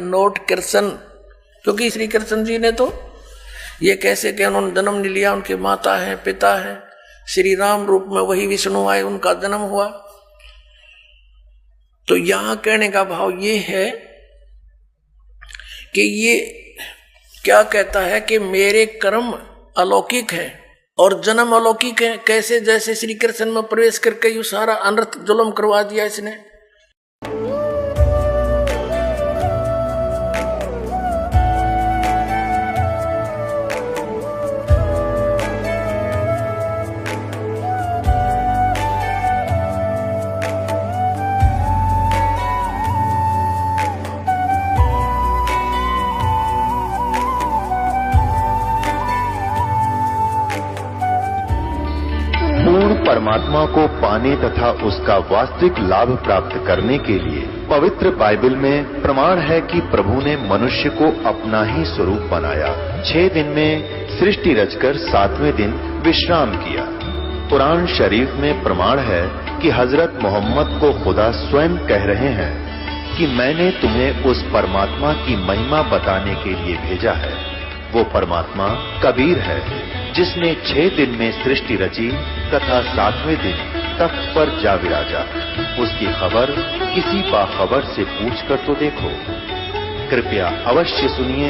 Not Krishna, क्योंकि श्री कृष्ण जी ने तो ये कैसे कि उन्होंने जन्म नहीं लिया, उनके माता है पिता है, श्री राम रूप में वही विष्णु आए, उनका जन्म हुआ। तो यहां कहने का भाव ये है कि ये क्या कहता है कि मेरे कर्म अलौकिक है और जन्म अलौकिक है। कैसे? जैसे श्री कृष्ण में प्रवेश करके यू सारा अनर्थ जुल्म करवा दिया इसने। परमात्मा को पाने तथा उसका वास्तविक लाभ प्राप्त करने के लिए पवित्र बाइबल में प्रमाण है कि प्रभु ने मनुष्य को अपना ही स्वरूप बनाया। 6 दिन में सृष्टि रचकर 7वें दिन विश्राम किया। कुरान शरीफ में प्रमाण है कि हजरत मोहम्मद को खुदा स्वयं कह रहे हैं कि मैंने तुम्हें उस परमात्मा की महिमा बताने के लिए भेजा है। वो परमात्मा कबीर है जिसने 6 दिन में सृष्टि रची तथा 7वें दिन तख्त पर जा विराजा। उसकी खबर किसी बाखबर से पूछकर तो देखो। कृपया अवश्य सुनिए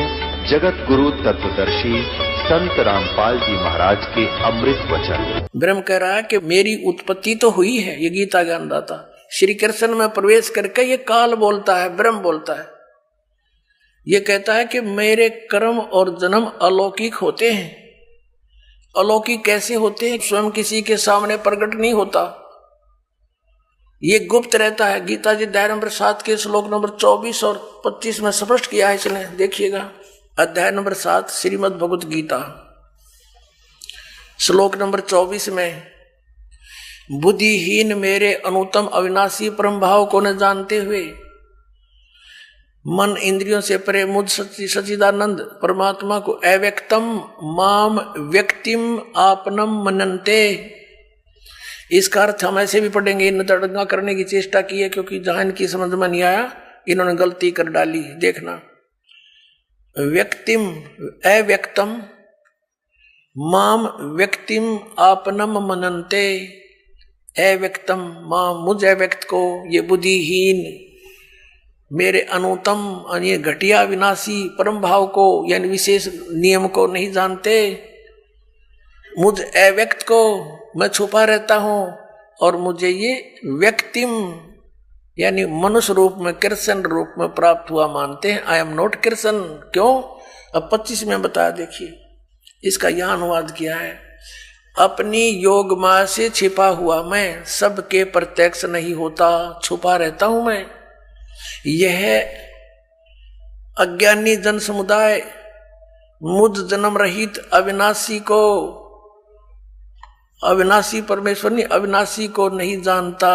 जगत गुरु तत्वदर्शी संत रामपाल जी महाराज के अमृत वचन। ब्रह्म कह रहा है कि मेरी उत्पत्ति तो हुई है, ये गीता ज्ञानदाता श्री कृष्ण में प्रवेश करके ये काल बोलता है, ब्रह्म बोलता है। ये कहता है कि मेरे कर्म और जन्म अलौकिक होते हैं। अलौकिक कैसे होते हैं? स्वयं किसी के सामने प्रकट नहीं होता, ये गुप्त रहता है। गीता जी अध्याय नंबर 7 के श्लोक नंबर 24 और 25 में स्पष्ट किया है इसने। देखिएगा अध्याय नंबर 7 श्रीमद् भगवत गीता श्लोक नंबर 24 में, बुद्धिहीन मेरे अनुत्तम अविनाशी परम भाव को न जानते हुए मन इंद्रियों से परे मुझ सच्चिदानंद परमात्मा को अव्यक्तम माम व्यक्तिम आपनम मनन्ते। इसका अर्थ हम ऐसे भी पढ़ेंगे। इन तड़ंगा करने की चेष्टा की है क्योंकि जहां इनकी समझ में नहीं आया इन्होंने गलती कर डाली। देखना, व्यक्तिम अव्यक्तम माम व्यक्तिम आपनम मनन्ते। अव्यक्तम माम मुझ अव्यक्त को, ये बुद्धिहीन मेरे अनुतम ये घटिया विनाशी परम भाव को यानी विशेष नियम को नहीं जानते। मुझ अव्यक्त को मैं छुपा रहता हूं और मुझे ये व्यक्तिम यानी मनुष्य रूप में कृष्ण रूप में प्राप्त हुआ मानते हैं। I am not Krishna. क्यों? अब 25 में बताया। देखिए इसका यह अनुवाद किया है, अपनी योग माया से छिपा हुआ मैं सबके प्रत्यक्ष नहीं होता, छुपा रहता हूं मैं। यह अज्ञानी जन समुदाय मुझ जन्म रहित अविनाशी को, अविनाशी परमेश्वर नहीं अविनाशी को नहीं जानता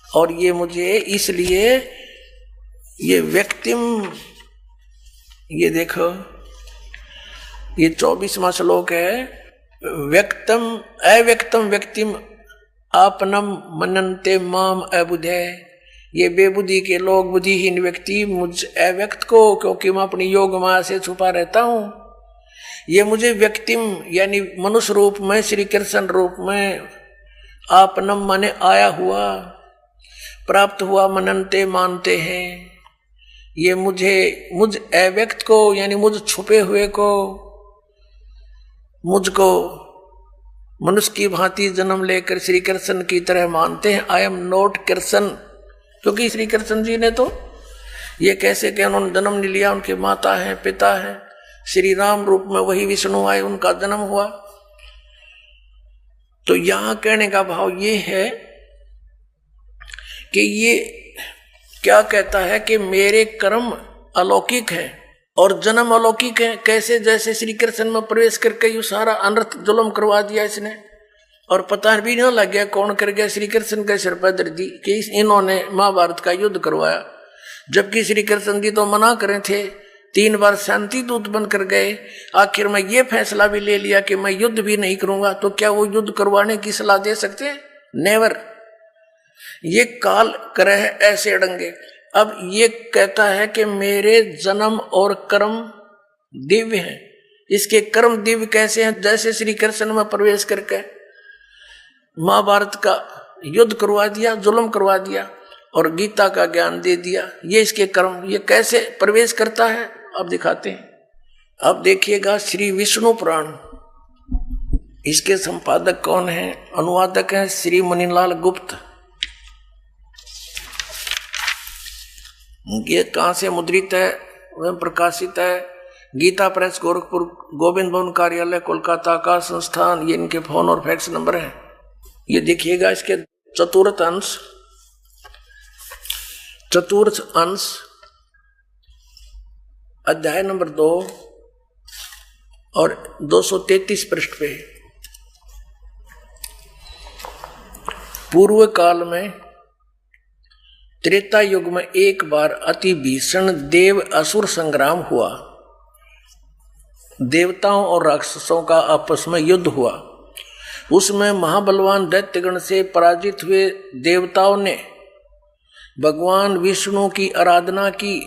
और ये मुझे इसलिए ये व्यक्तिम, ये देखो ये 24वां श्लोक है, व्यक्तम अव्यक्तम व्यक्तिम आपनम मनन्ते माम अबुधे। ये बेबुद्धि के लोग, बुद्धिहीन व्यक्ति मुझ अव्यक्त को, क्योंकि मैं अपनी योग माया से छुपा रहता हूं, ये मुझे व्यक्तिम यानी मनुष्य रूप में श्री कृष्ण रूप में आपनम माने आया हुआ प्राप्त हुआ मनन्ते मानते हैं। ये मुझ अव्यक्त को यानी मुझ छुपे हुए को, मुझको मनुष्य की भांति जन्म लेकर श्री कृष्ण की तरह मानते हैं। आई एम नॉट कृष्ण, क्योंकि श्री कृष्ण जी ने तो ये कैसे कि उन्होंने जन्म नहीं लिया, उनके माता है पिता है, श्री राम रूप में वही विष्णु आए, उनका जन्म हुआ। तो यहां कहने का भाव ये है कि ये क्या कहता है कि मेरे कर्म अलौकिक है और जन्म अलौकिक है। कैसे? जैसे श्री कृष्ण में प्रवेश करके यू सारा अनर्थ जुल्म करवा दिया इसने और पता भी नहीं लग गया कौन कर गया। श्री कृष्ण के सिर पर दर्दी कि इन्होंने महाभारत का युद्ध करवाया, जबकि श्री कृष्ण जी तो मना करे थे, 3 बार शांति दूत बन कर गए। आखिर में ये फैसला भी ले लिया कि मैं युद्ध भी नहीं करूंगा। तो क्या वो युद्ध करवाने की सलाह दे सकते हैं? नेवर। ये काल करे ऐसे अड़ंगे। अब ये कहता है कि मेरे जन्म और कर्म दिव्य हैं। इसके कर्म दिव्य कैसे हैं? जैसे श्री कृष्ण में प्रवेश करके महाभारत का युद्ध करवा दिया, जुल्म करवा दिया और गीता का ज्ञान दे दिया, ये इसके कर्म। ये कैसे प्रवेश करता है अब दिखाते हैं। अब देखिएगा श्री विष्णु पुराण, इसके संपादक कौन है? अनुवादक है श्री मणिलाल गुप्त। ये कहाँ से मुद्रित है? वह प्रकाशित है गीता प्रेस, गोरखपुर, गोविंद भवन कार्यालय, कोलकाता का संस्थान। ये इनके फोन और फैक्स नंबर है। ये देखिएगा इसके चतुर्थ अंश अध्याय नंबर 2 और 233 पृष्ठ पे। पूर्व काल में त्रेता युग में एक बार अति भीषण देव असुर संग्राम हुआ। देवताओं और राक्षसों का आपस में युद्ध हुआ। उसमें महाबलवान दैत्यगण से पराजित हुए देवताओं ने भगवान विष्णु की आराधना की।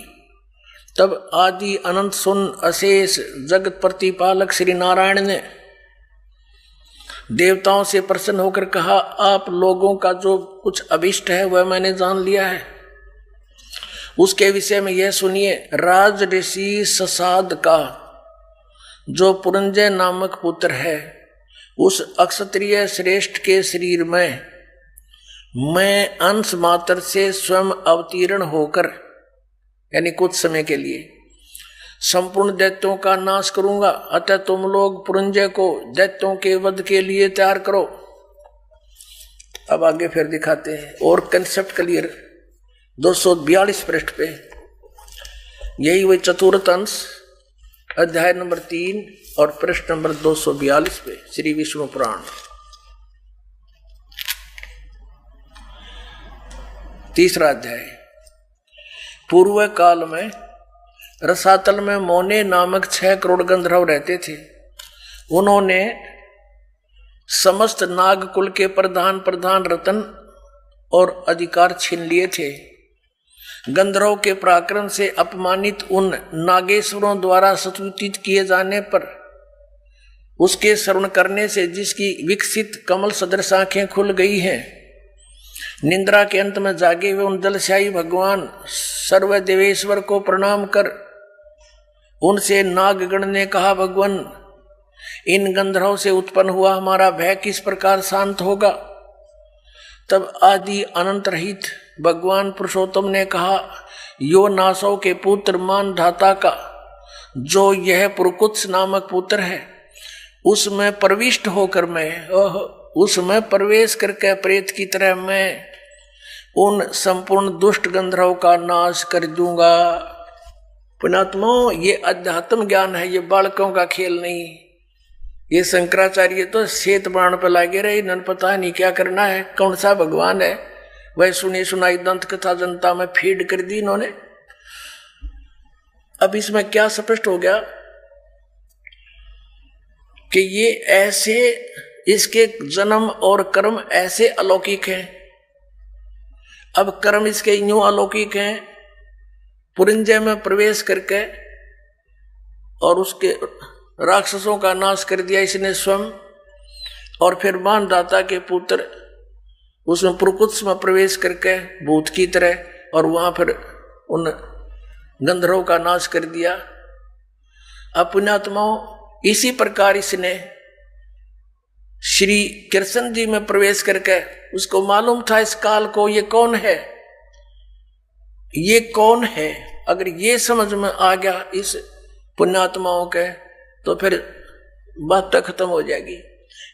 तब आदि अनंत सुन अशेष जगत प्रतिपालक श्री नारायण ने देवताओं से प्रसन्न होकर कहा, आप लोगों का जो कुछ अभिष्ट है वह मैंने जान लिया है। उसके विषय में यह सुनिए। राज ऋषि ससाद का जो पुरंजय नामक पुत्र है, उस अक्षत्रिय श्रेष्ठ के शरीर में मैं अंश मात्र से स्वयं अवतीर्ण होकर, यानी कुछ समय के लिए, संपूर्ण दैत्यों का नाश करूंगा। अतः तुम लोग पुरंजय को दैत्यों के वध के लिए तैयार करो। अब आगे फिर दिखाते हैं और कंसेप्ट क्लियर। 242 पृष्ठ पे यही वही चतुर्थ अंश अध्याय नंबर 3 और पृष्ठ नंबर 242 पे श्री विष्णु पुराण। तीसरा अध्याय। पूर्व काल में रसातल में मोने नामक 6 करोड़ गंधर्व रहते थे। उन्होंने समस्त नागकुल के प्रधान रतन और अधिकार छीन लिए थे। गंधर्व के पराक्रम से अपमानित उन नागेश्वरों द्वारा स्तुतित किए जाने पर उसके श्रवण करने से जिसकी विकसित कमल सदृश आंखें खुल गई हैं, निंद्रा के अंत में जागे हुए उन जलशाही भगवान सर्वदेवेश्वर को प्रणाम कर उनसे नागगण ने कहा, भगवान, इन गंधर्व से उत्पन्न हुआ हमारा भय किस प्रकार शांत होगा? तब आदि अनंत रहित भगवान पुरुषोत्तम ने कहा, यो नासों के पुत्र मान धाता का जो यह पुरकुत्स नामक पुत्र है, उसमें प्रविष्ट होकर मैं, उसमें प्रवेश करके प्रेत की तरह मैं उन संपूर्ण दुष्ट गंधर्व का नाश कर दूंगा। पुणात्माओं, ये अध्यात्म ज्ञान है, ये बालकों का खेल नहीं। ये शंकराचार्य तो श्वेत बाण पर लागे रहे, इन्होंने पता नहीं क्या करना है, कौन सा भगवान है। वह सुनी सुनाई दंत कथा जनता में फीड कर दी इन्होंने। अब इसमें क्या स्पष्ट हो गया कि ये ऐसे, इसके जन्म और कर्म ऐसे अलौकिक हैं। अब कर्म इसके यूं अलौकिक हैं, पुरंजय में प्रवेश करके और उसके राक्षसों का नाश कर दिया इसने स्वयं, और फिर मानदाता के पुत्र उसमें पुरकुत्स में प्रवेश करके भूत की तरह, और वहां फिर उन गंधर्वों का नाश कर दिया। अब पुण्यात्माओं, इसी प्रकार इसने श्री कृष्ण जी में प्रवेश करके उसको मालूम था इस काल को, ये कौन है, ये कौन है। अगर ये समझ में आ गया इस पुण्यात्माओं के, तो फिर बात खत्म हो जाएगी।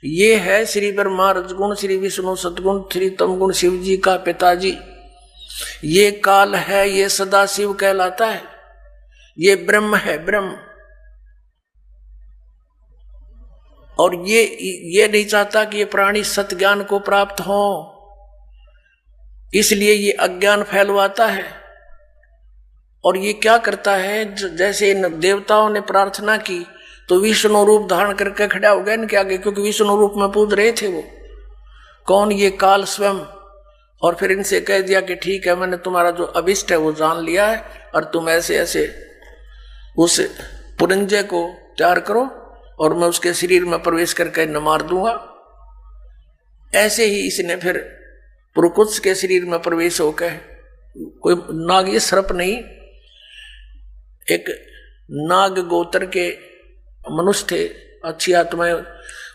ये है श्री ब्रह्मा रजगुण, श्री विष्णु सतगुण, श्री तमगुण शिव जी का पिताजी। ये काल है, ये सदा शिव कहलाता है, ये ब्रह्म है, ब्रह्म। और ये नहीं चाहता कि ये प्राणी सत्य ज्ञान को प्राप्त हो, इसलिए ये अज्ञान फैलवाता है। और ये क्या करता है, जैसे इन देवताओं ने प्रार्थना की तो विष्णु रूप धारण करके खड़ा हो गया इनके आगे, क्योंकि विष्णु रूप में पूज रहे थे वो। कौन? ये काल स्वयं और फिर इनसे कह दिया कि ठीक है, मैंने तुम्हारा जो अभिष्ट है वो जान लिया है और तुम ऐसे ऐसे उस पुरंजय को तैयार करो और मैं उसके शरीर में प्रवेश करके न मार दूंगा। ऐसे ही इसने फिर पुरकुत्स के शरीर में प्रवेश होकर, कोई नाग ये सर्प नहीं, एक नाग गोत्र के मनुष्य थे, अच्छी आत्माएं,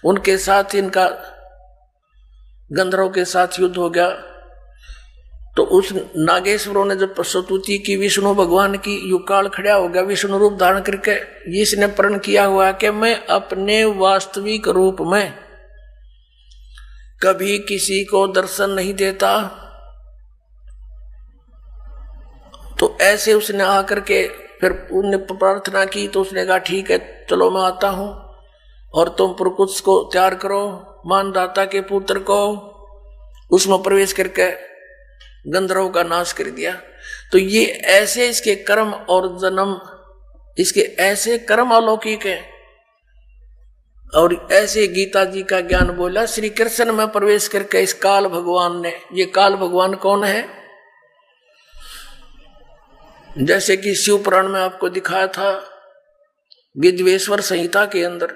उनके साथ इनका गंधर्वों के साथ युद्ध हो गया। तो उस नागेश्वरों ने जब स्तुति की विष्णु भगवान की, युकाल खड़ा हो गया विष्णु रूप धारण करके, इसने प्रण किया हुआ कि मैं अपने वास्तविक रूप में कभी किसी को दर्शन नहीं देता। तो ऐसे उसने आकर के फिर उन्हें प्रार्थना की, तो उसने कहा ठीक है चलो मैं आता हूं और तुम पुरकुत्स को तैयार करो, मानदाता के पुत्र को, उसमें प्रवेश करके गंधर्वों का नाश कर दिया। तो ये ऐसे इसके कर्म और जन्म, इसके ऐसे कर्म अलौकिक है। और ऐसे गीता जी का ज्ञान बोला श्री कृष्ण में प्रवेश करके इस काल भगवान ने, ये काल भगवान कौन है? जैसे कि शिव पुराण में आपको दिखाया था, विद्वेश्वर संहिता के अंदर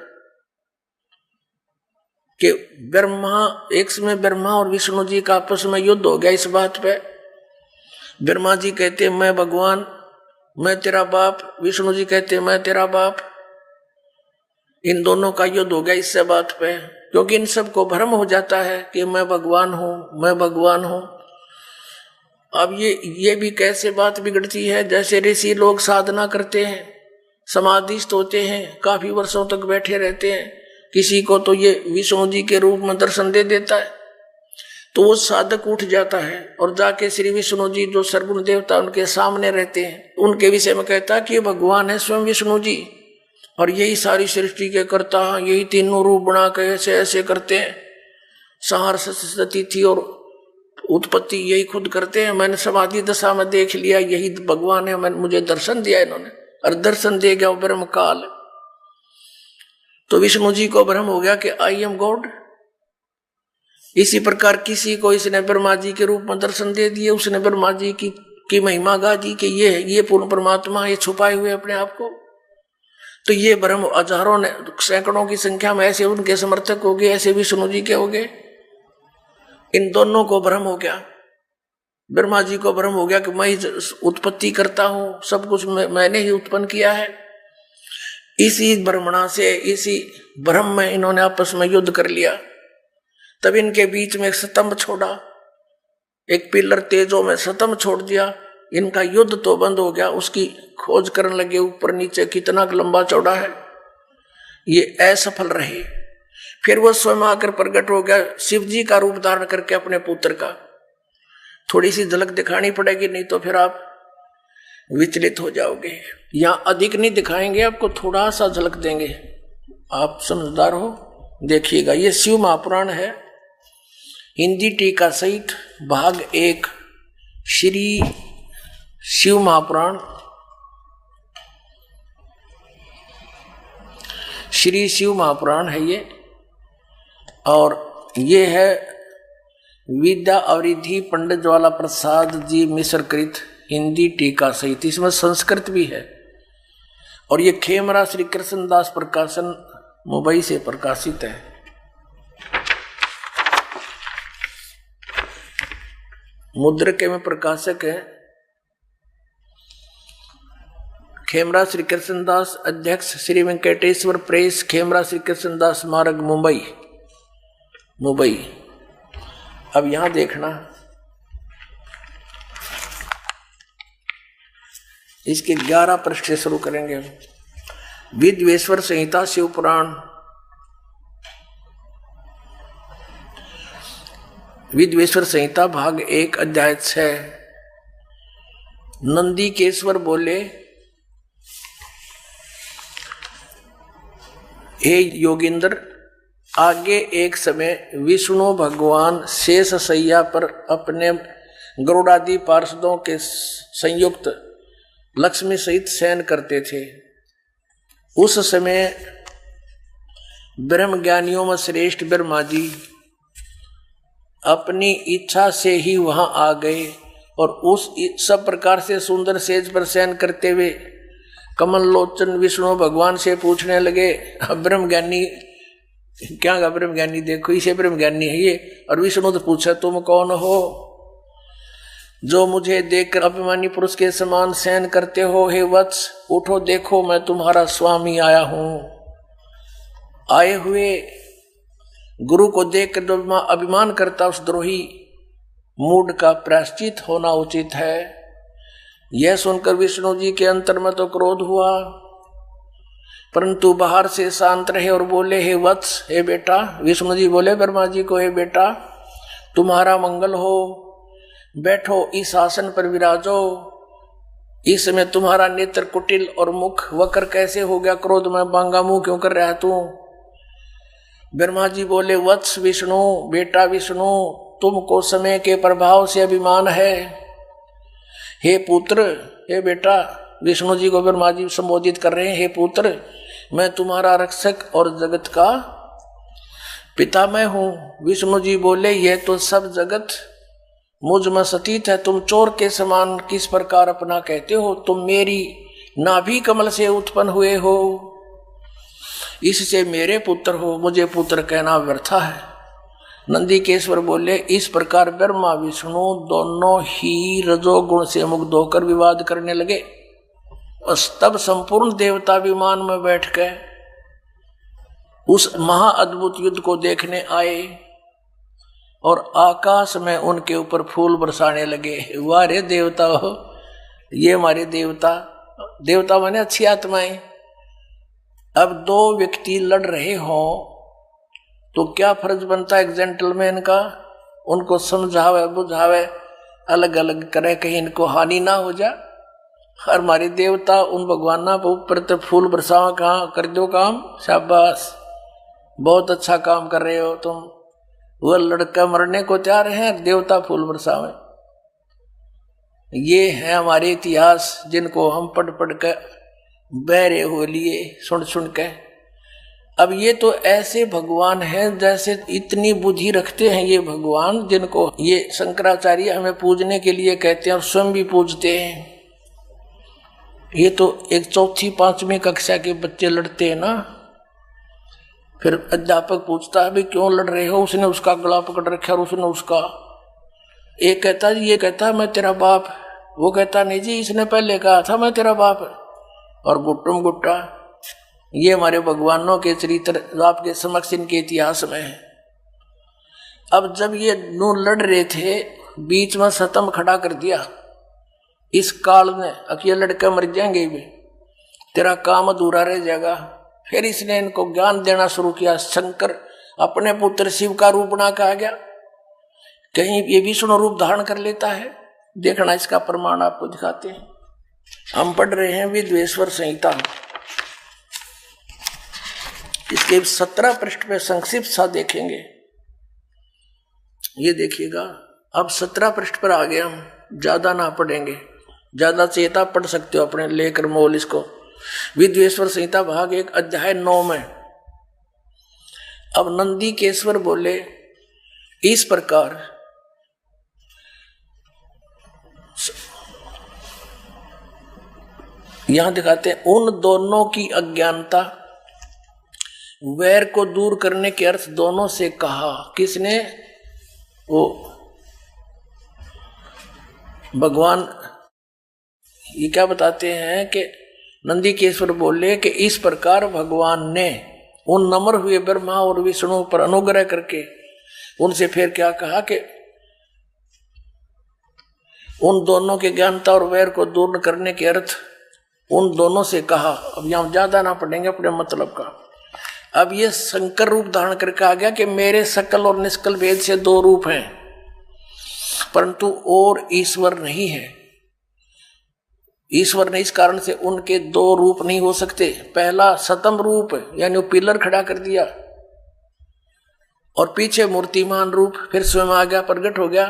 कि ब्रह्मा, एक समय ब्रह्मा और विष्णु जी का आपस में युद्ध हो गया इस बात पे। ब्रह्मा जी कहते मैं भगवान, मैं तेरा बाप, विष्णु जी कहते मैं तेरा बाप। इन दोनों का युद्ध हो गया इससे बात पे, क्योंकि इन सबको भ्रम हो जाता है कि मैं भगवान हूं, मैं भगवान हूं। अब ये भी कैसे बात बिगड़ती है, जैसे ऋषि लोग साधना करते हैं, समाधिस्थ होते हैं, काफी वर्षों तक बैठे रहते हैं, किसी को तो ये विष्णु जी के रूप में दर्शन दे देता है, तो वो साधक उठ जाता है और जाके श्री विष्णु जी जो सर्वगुण देवता उनके सामने रहते हैं, उनके विषय में कहता है कि ये भगवान है स्वयं विष्णु जी, और यही सारी सृष्टि के करता, यही तीनों रूप बना के ऐसे ऐसे करते हैं, संहार स्थिति और उत्पत्ति यही खुद करते हैं। मैंने समाधि दशा में देख लिया यही भगवान है, मैंने मुझे दर्शन दिया इन्होंने, और दर्शन दे गया ब्रह्म काल। तो विष्णु जी को भ्रम हो गया कि आई एम गॉड। इसी प्रकार किसी को इसने ब्रह्मा जी के रूप में दर्शन दे दिए, उसने ब्रह्मा जी की महिमा गा दी कि ये पूर्ण परमात्मा, ये छुपाए हुए अपने आप को। तो ये भ्रम हजारों ने, सैकड़ों की संख्या में ऐसे उनके समर्थक हो गए, ऐसे विष्णु जी के हो गए। इन दोनों को भ्रम हो गया, ब्रह्मा जी को भ्रम हो गया कि मैं उत्पत्ति करता हूं, सब कुछ मैंने ही उत्पन्न किया है। इसी भ्रमणा से, इसी भ्रम में इन्होंने आपस में युद्ध कर लिया। तब इनके बीच में एक स्तंभ छोड़ा, एक पिलर तेजों में स्तंभ छोड़ दिया। इनका युद्ध तो बंद हो गया, उसकी खोज करने लगे ऊपर नीचे कितना लंबा चौड़ा है, ये असफल रहे। फिर वो स्वयं आकर प्रकट हो गया शिव जी का रूप धारण करके अपने पुत्र का। थोड़ी सी झलक दिखानी पड़ेगी, नहीं तो फिर आप विचलित हो जाओगे। यहां अधिक नहीं दिखाएंगे, आपको थोड़ा सा झलक देंगे, आप समझदार हो, देखिएगा। ये शिव महापुराण है, हिंदी टीका सहित भाग 1 श्री शिव महापुराण, श्री शिव महापुराण है ये। और ये है विद्या अवरिधि पंडित ज्वाला प्रसाद जी मिश्र कृत हिंदी टीका सहित, इसमें संस्कृत भी है। और ये खेमरा श्री कृष्णदास प्रकाशन मुंबई से प्रकाशित है। मुद्रक में प्रकाशक है खेमरा श्री कृष्णदास, अध्यक्ष श्री वेंकटेश्वर प्रेस, खेमरा श्री कृष्णदास मार्ग मुंबई। अब यहां देखना, इसके 11 पृष्ठ से शुरू करेंगे हम। विद्वेश्वर संहिता शिव पुराण, विद्वेश्वर संहिता भाग 1 अध्याय 6। नंदीकेश्वर बोले, हे योगिंद्र, आगे एक समय विष्णु भगवान शेष शैया पर अपने गरुड़ादि पार्षदों के संयुक्त लक्ष्मी सहित शयन करते थे। उस समय ब्रह्म ज्ञानियों में श्रेष्ठ ब्रह्मा जी अपनी इच्छा से ही वहां आ गए और उस सब प्रकार से सुंदर सेज पर शयन करते हुए कमल लोचन विष्णु भगवान से पूछने लगे। ब्रह्म ज्ञानी क्या का ब्रह्म ज्ञानी, देखो इसे ब्रह्म ज्ञानी है ये। और विष्णु तो पूछा तुम कौन हो जो मुझे देखकर अभिमानी पुरुष के समान शयन करते हो? हे वत्स उठो, देखो मैं तुम्हारा स्वामी आया हूं। आए हुए गुरु को देखकर जो अभिमान करता उस द्रोही मूड का प्रायश्चित होना उचित है। यह सुनकर विष्णु जी के अंतर में तो क्रोध हुआ, परंतु बाहर से शांत रहे और बोले हे वत्स, हे बेटा। विष्णु जी बोले ब्रह्मा जी को, हे बेटा तुम्हारा मंगल हो, बैठो इस आसन पर विराजो। इस समय तुम्हारा नेत्र कुटिल और मुख वक्र कैसे हो गया? क्रोध में बांगा मुंह क्यों कर रहा है तू? ब्रह्मा जी बोले वत्स विष्णु, बेटा विष्णु, तुमको समय के प्रभाव से अभिमान है। हे पुत्र, हे बेटा, विष्णु जी को ब्रह्मा जी संबोधित कर रहे हैं, हे पुत्र मैं तुम्हारा रक्षक और जगत का पिता मैं हूं। विष्णु जी बोले यह तो सब जगत मुझ में सतीत है, तुम चोर के समान किस प्रकार अपना कहते हो? तुम मेरी नाभि कमल से उत्पन्न हुए हो, इससे मेरे पुत्र हो, मुझे पुत्र कहना व्यर्था है। नंदीकेश्वर बोले इस प्रकार ब्रह्मा विष्णु दोनों ही रजोगुण से मुक्त होकर विवाद करने लगे। तब संपूर्ण देवता विमान में बैठ गए उस महाअद्भुत युद्ध को देखने आए और आकाश में उनके ऊपर फूल बरसाने लगे। वाह रे देवता हो, ये हमारे देवता, देवता माने अच्छी आत्माएं। अब दो व्यक्ति लड़ रहे हो तो क्या फर्ज बनता है एक जेंटलमैन का? उनको समझावे बुझावे, अलग अलग करे, कहीं इनको हानि ना हो जाए। हर हमारे देवता उन भगवाना के ऊपर तो फूल बरसावा, कहाँ कर दो काम, शाबाश बहुत अच्छा काम कर रहे हो तुम। वह लड़का मरने को तैयार है, देवता फूल बरसावे। ये है हमारे इतिहास जिनको हम पढ़ पढ़ कर बहरे हो लिए, सुन सुन के। अब ये तो ऐसे भगवान हैं जैसे इतनी बुद्धि रखते हैं ये भगवान, जिनको ये शंकराचार्य हमें पूजने के लिए कहते हैं और स्वयं भी पूजते हैं। ये तो एक चौथी पांचवी कक्षा के बच्चे लड़ते हैं ना, फिर अध्यापक पूछता है भी क्यों लड़ रहे हो? उसने उसका गला पकड़ रखा और उसने उसका, एक कहता है ये कहता है मैं तेरा बाप, वो कहता नहीं जी इसने पहले कहा था मैं तेरा बाप, और गुट्टुम गुट्टा। ये हमारे भगवानों के चरित्र आपके समक्ष इनके इतिहास में है। अब जब ये नू लड़ रहे थे, बीच में सतम खड़ा कर दिया इस काल ने, अकेले लड़के मर जाएंगे भी, तेरा काम अधूरा रह जाएगा। फिर इसने इनको ज्ञान देना शुरू किया। शंकर अपने पुत्र शिव का रूप बना के आ गया, कहीं ये विष्णु रूप धारण कर लेता है। देखना इसका प्रमाण आपको दिखाते हैं। हम पढ़ रहे हैं विद्वेश्वर संहिता, इसके 17 पृष्ठ पे संक्षिप्त सा देखेंगे। ये देखिएगा, अब 17 पृष्ठ पर आ गए हम, ज्यादा ना पढ़ेंगे, ज्यादा चेता पढ़ सकते हो अपने लेकर मोल इसको। विद्वेश्वर संहिता भाग 1 अध्याय 9 में अब नंदीकेश्वर बोले इस प्रकार यहां दिखाते हैं उन दोनों की अज्ञानता, वैर को दूर करने के अर्थ दोनों से कहा। किसने? वो भगवान। ये क्या बताते हैं कि नंदीकेश्वर बोले कि इस प्रकार भगवान ने उन नम्र हुए ब्रह्मा और विष्णु पर अनुग्रह करके उनसे फिर क्या कहा कि उन दोनों के ज्ञानता और वैर को दूर करने के अर्थ उन दोनों से कहा। अब यहां ज्यादा ना पढ़ेंगे अपने मतलब का। अब ये शंकर रूप धारण करके आ गया कि मेरे सकल और निष्कल भेद से 2 रूप हैं, परंतु और ईश्वर नहीं है। ईश्वर ने इस कारण से उनके 2 रूप नहीं हो सकते। पहला सतम रूप यानी वो पिलर खड़ा कर दिया और पीछे मूर्तिमान रूप फिर स्वयं आ गया, प्रकट हो गया,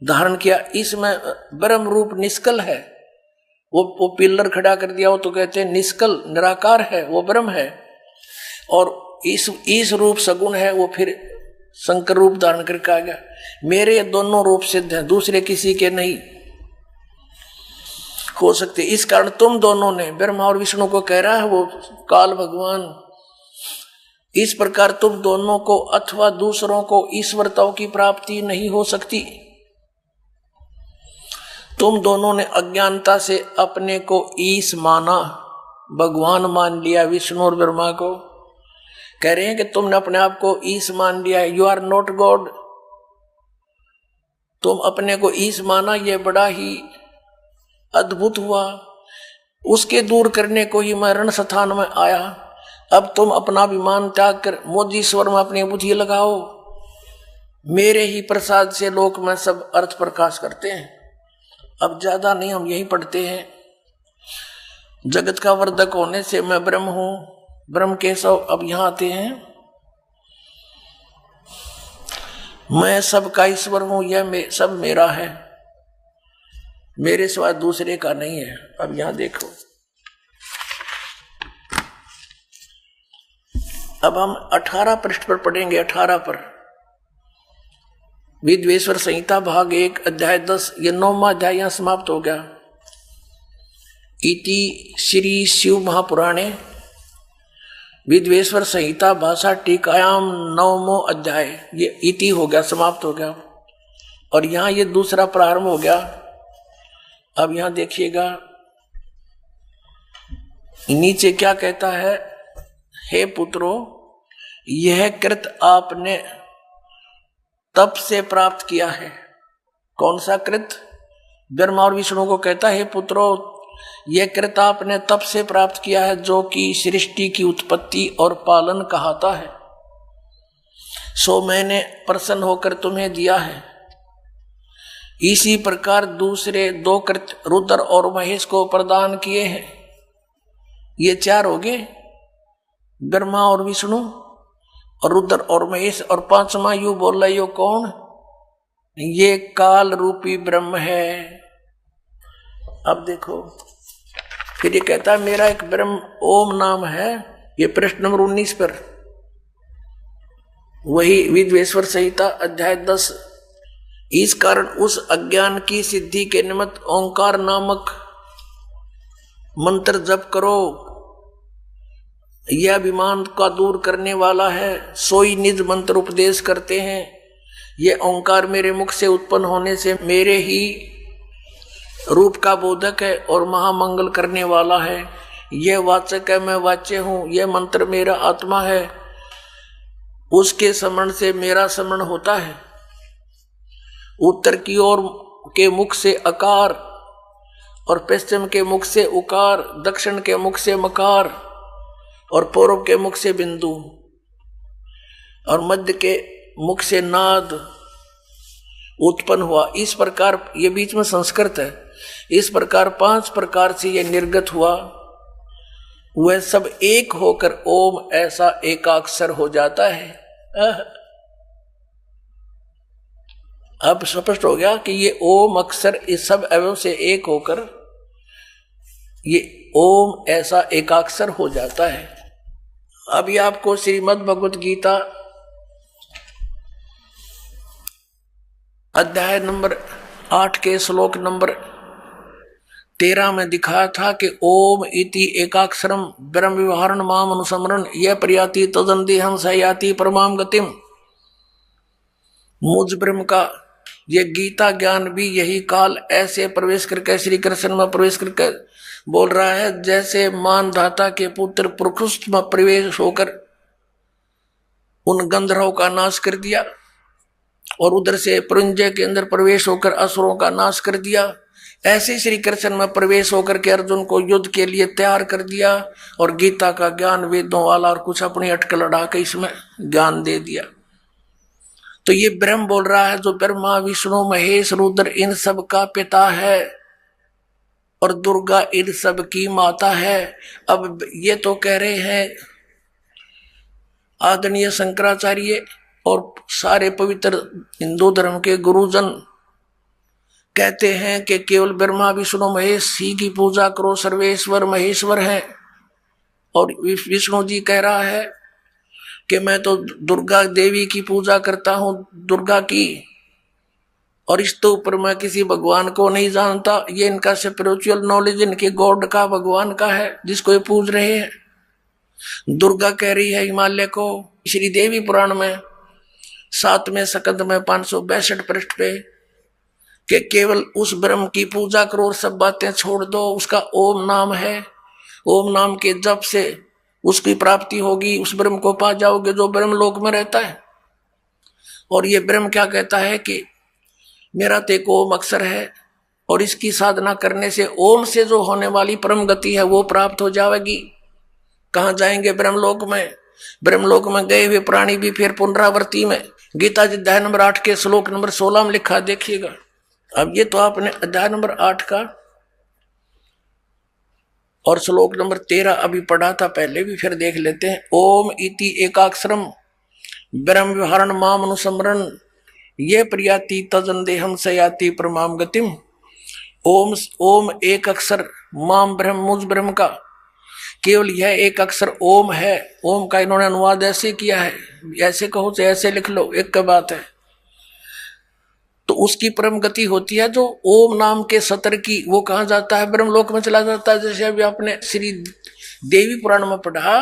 धारण किया। इसमें ब्रह्म रूप निष्कल है, वो पिलर खड़ा कर दिया, वो तो कहते हैं निष्कल निराकार है, वो ब्रह्म है। और इस रूप सगुण है, वो फिर शंकर रूप धारण करके आ गया। मेरे ये दोनों रूप सिद्ध हैं, दूसरे किसी के नहीं हो सकते। इस कारण तुम दोनों ने, ब्रह्मा और विष्णु को कह रहा है वो काल भगवान, इस प्रकार तुम दोनों को अथवा दूसरों को ईश्वरताओं की प्राप्ति नहीं हो सकती। तुम दोनों ने अज्ञानता से अपने को ईश माना, भगवान मान लिया। विष्णु और ब्रह्मा को कह रहे हैं कि तुमने अपने आप को ईश मान लिया, यू आर नॉट गॉड। तुम अपने को ईश माना, यह बड़ा ही अद्भुत हुआ। उसके दूर करने को ही मैं रण स्थान में आया। अब तुम अपना अभिमान त्याग कर मोदीश्वर में अपनी बुद्धि लगाओ। मेरे ही प्रसाद से लोक में सब अर्थ प्रकाश करते हैं। अब ज्यादा नहीं, हम यही पढ़ते हैं, जगत का वर्धक होने से मैं ब्रह्म हूं, ब्रह्म केशव। अब यहां आते हैं, मैं सबका ईश्वर हूं, यह सब मेरा है, मेरे सिवा दूसरे का नहीं है। अब यहां देखो, अब हम 18 पृष्ठ पर पढ़ेंगे। 18 पर विद्वेश्वर संहिता भाग 1 अध्याय 10, ये 9वां अध्याय यहां समाप्त हो गया। इति श्री शिव महापुराणे विद्वेश्वर संहिता भाषा टीकायाम 9वां अध्याय, ये इति हो गया, समाप्त हो गया। और यहां ये दूसरा प्रारंभ हो गया। अब यहां देखिएगा नीचे क्या कहता है, हे पुत्रों, यह कृत आपने तप से प्राप्त किया है। कौन सा कृत? ब्रह्मा और विष्णु को कहता है, हे पुत्रों, यह कृत आपने तप से प्राप्त किया है, जो कि सृष्टि की उत्पत्ति और पालन कहाता है। सो मैंने प्रसन्न होकर तुम्हें दिया है। इसी प्रकार दूसरे 2 कृत रुद्र और महेश को प्रदान किए हैं। ये 4 हो गए, ब्रह्मा और विष्णु और रुद्र और महेश। और 5वां यू बोल रहा, यो कौन? ये काल रूपी ब्रह्म है। अब देखो, फिर ये कहता है मेरा एक ब्रह्म ओम नाम है। ये पृष्ठ नंबर 19 पर, वही विद्वेश्वर संहिता अध्याय 10। इस कारण उस अज्ञान की सिद्धि के निमित्त ओंकार नामक मंत्र जप करो। यह अभिमान का दूर करने वाला है। सोई निज मंत्र उपदेश करते हैं। यह ओंकार मेरे मुख से उत्पन्न होने से मेरे ही रूप का बोधक है और महामंगल करने वाला है। यह वाचक है, मैं वाच्य हूं। यह मंत्र मेरा आत्मा है, उसके स्मरण से मेरा स्मरण होता है। उत्तर की ओर के मुख से अकार और पश्चिम के मुख से उकार, दक्षिण के मुख से मकार और पूर्व के मुख से बिंदु और मध्य के मुख से नाद उत्पन्न हुआ। इस प्रकार, ये बीच में संस्कृत है, इस प्रकार 5 प्रकार से यह निर्गत हुआ। वह सब एक होकर ओम ऐसा एकाक्षर हो जाता है। अब स्पष्ट हो गया कि ये ओम अक्षर इस सब अवयव से एक होकर ये ओम ऐसा एकाक्षर हो जाता है। अभी आपको श्रीमद् भगवत गीता अध्याय नंबर 8 के श्लोक नंबर 13 में दिखाया था कि ओम इति एकाक्षरम ब्रह्म विवहारण माम अनुसमरण यह प्रयाति तदंति हम सयाति परमाम गतिम। मुझ ब्रह्म का यह गीता ज्ञान भी यही काल ऐसे प्रवेश करके श्री कृष्ण में प्रवेश करके बोल रहा है, जैसे मानधाता के पुत्र प्रकृष्ट में प्रवेश होकर उन गंधर्वों का नाश कर दिया और उधर से पुरंजय के अंदर प्रवेश होकर असुरों का नाश कर दिया। ऐसे श्री कृष्ण में प्रवेश होकर के अर्जुन को युद्ध के लिए तैयार कर दिया और गीता का ज्ञान वेदों वाला और कुछ अपनी अटकल लड़ा के इसमें ज्ञान दे दिया। तो ये ब्रह्म बोल रहा है, जो ब्रह्मा विष्णु महेश रुद्र इन सब का पिता है और दुर्गा इन सब की माता है। अब ये तो कह रहे हैं आदरणीय शंकराचार्य और सारे पवित्र हिंदू धर्म के गुरुजन कहते हैं कि केवल ब्रह्मा विष्णु महेश ही की पूजा करो, सर्वेश्वर महेश्वर है। और विष्णु जी कह रहा है कि मैं तो दुर्गा देवी की पूजा करता हूं, दुर्गा की, और इस तो ऊपर मैं किसी भगवान को नहीं जानता। ये इनका स्पिरिचुअल नॉलेज इनके गॉड का, भगवान का है जिसको ये पूज रहे हैं। दुर्गा कह रही है हिमालय को श्री देवी पुराण में 7वें स्कंद में 562 पृष्ठ पे कि केवल उस ब्रह्म की पूजा करो और सब बातें छोड़ दो। उसका ओम नाम है, ओम नाम के जप से उसकी प्राप्ति होगी, उस ब्रह्म को पा जाओगे जो ब्रह्म लोक में रहता है। और ये ब्रह्म क्या कहता है कि मेरा तो एक ओम अक्षर है और इसकी साधना करने से ओम से जो होने वाली परम गति है वो प्राप्त हो जाएगी। कहाँ जाएंगे? ब्रह्मलोक में। ब्रह्मलोक में गए हुए प्राणी भी फिर पुनरावृत्ति में। गीता जी अध्याय नंबर 8 के श्लोक नंबर 16 में लिखा, देखिएगा। अब ये तो आपने अध्याय नंबर 8 का और श्लोक नंबर 13 अभी पढ़ा था पहले भी, फिर देख लेते हैं। ओम इति एकाक्षरम ब्रह्म विहरण माम अनुसमरण ये प्रियाति तजंदेहम सयाति परमाम गतिम। ओम, ओम एक अक्षर, माम ब्रह्म, मुझ ब्रह्म का केवल यह एक अक्षर ओम है। ओम का इन्होंने अनुवाद ऐसे किया है, ऐसे कहो तो ऐसे लिख लो, एक का बात है। तो उसकी परम गति होती है जो ओम नाम के सतर की, वो कहाँ जाता है? ब्रह्मलोक में चला जाता है। जैसे अभी आपने श्री देवी पुराण में पढ़ा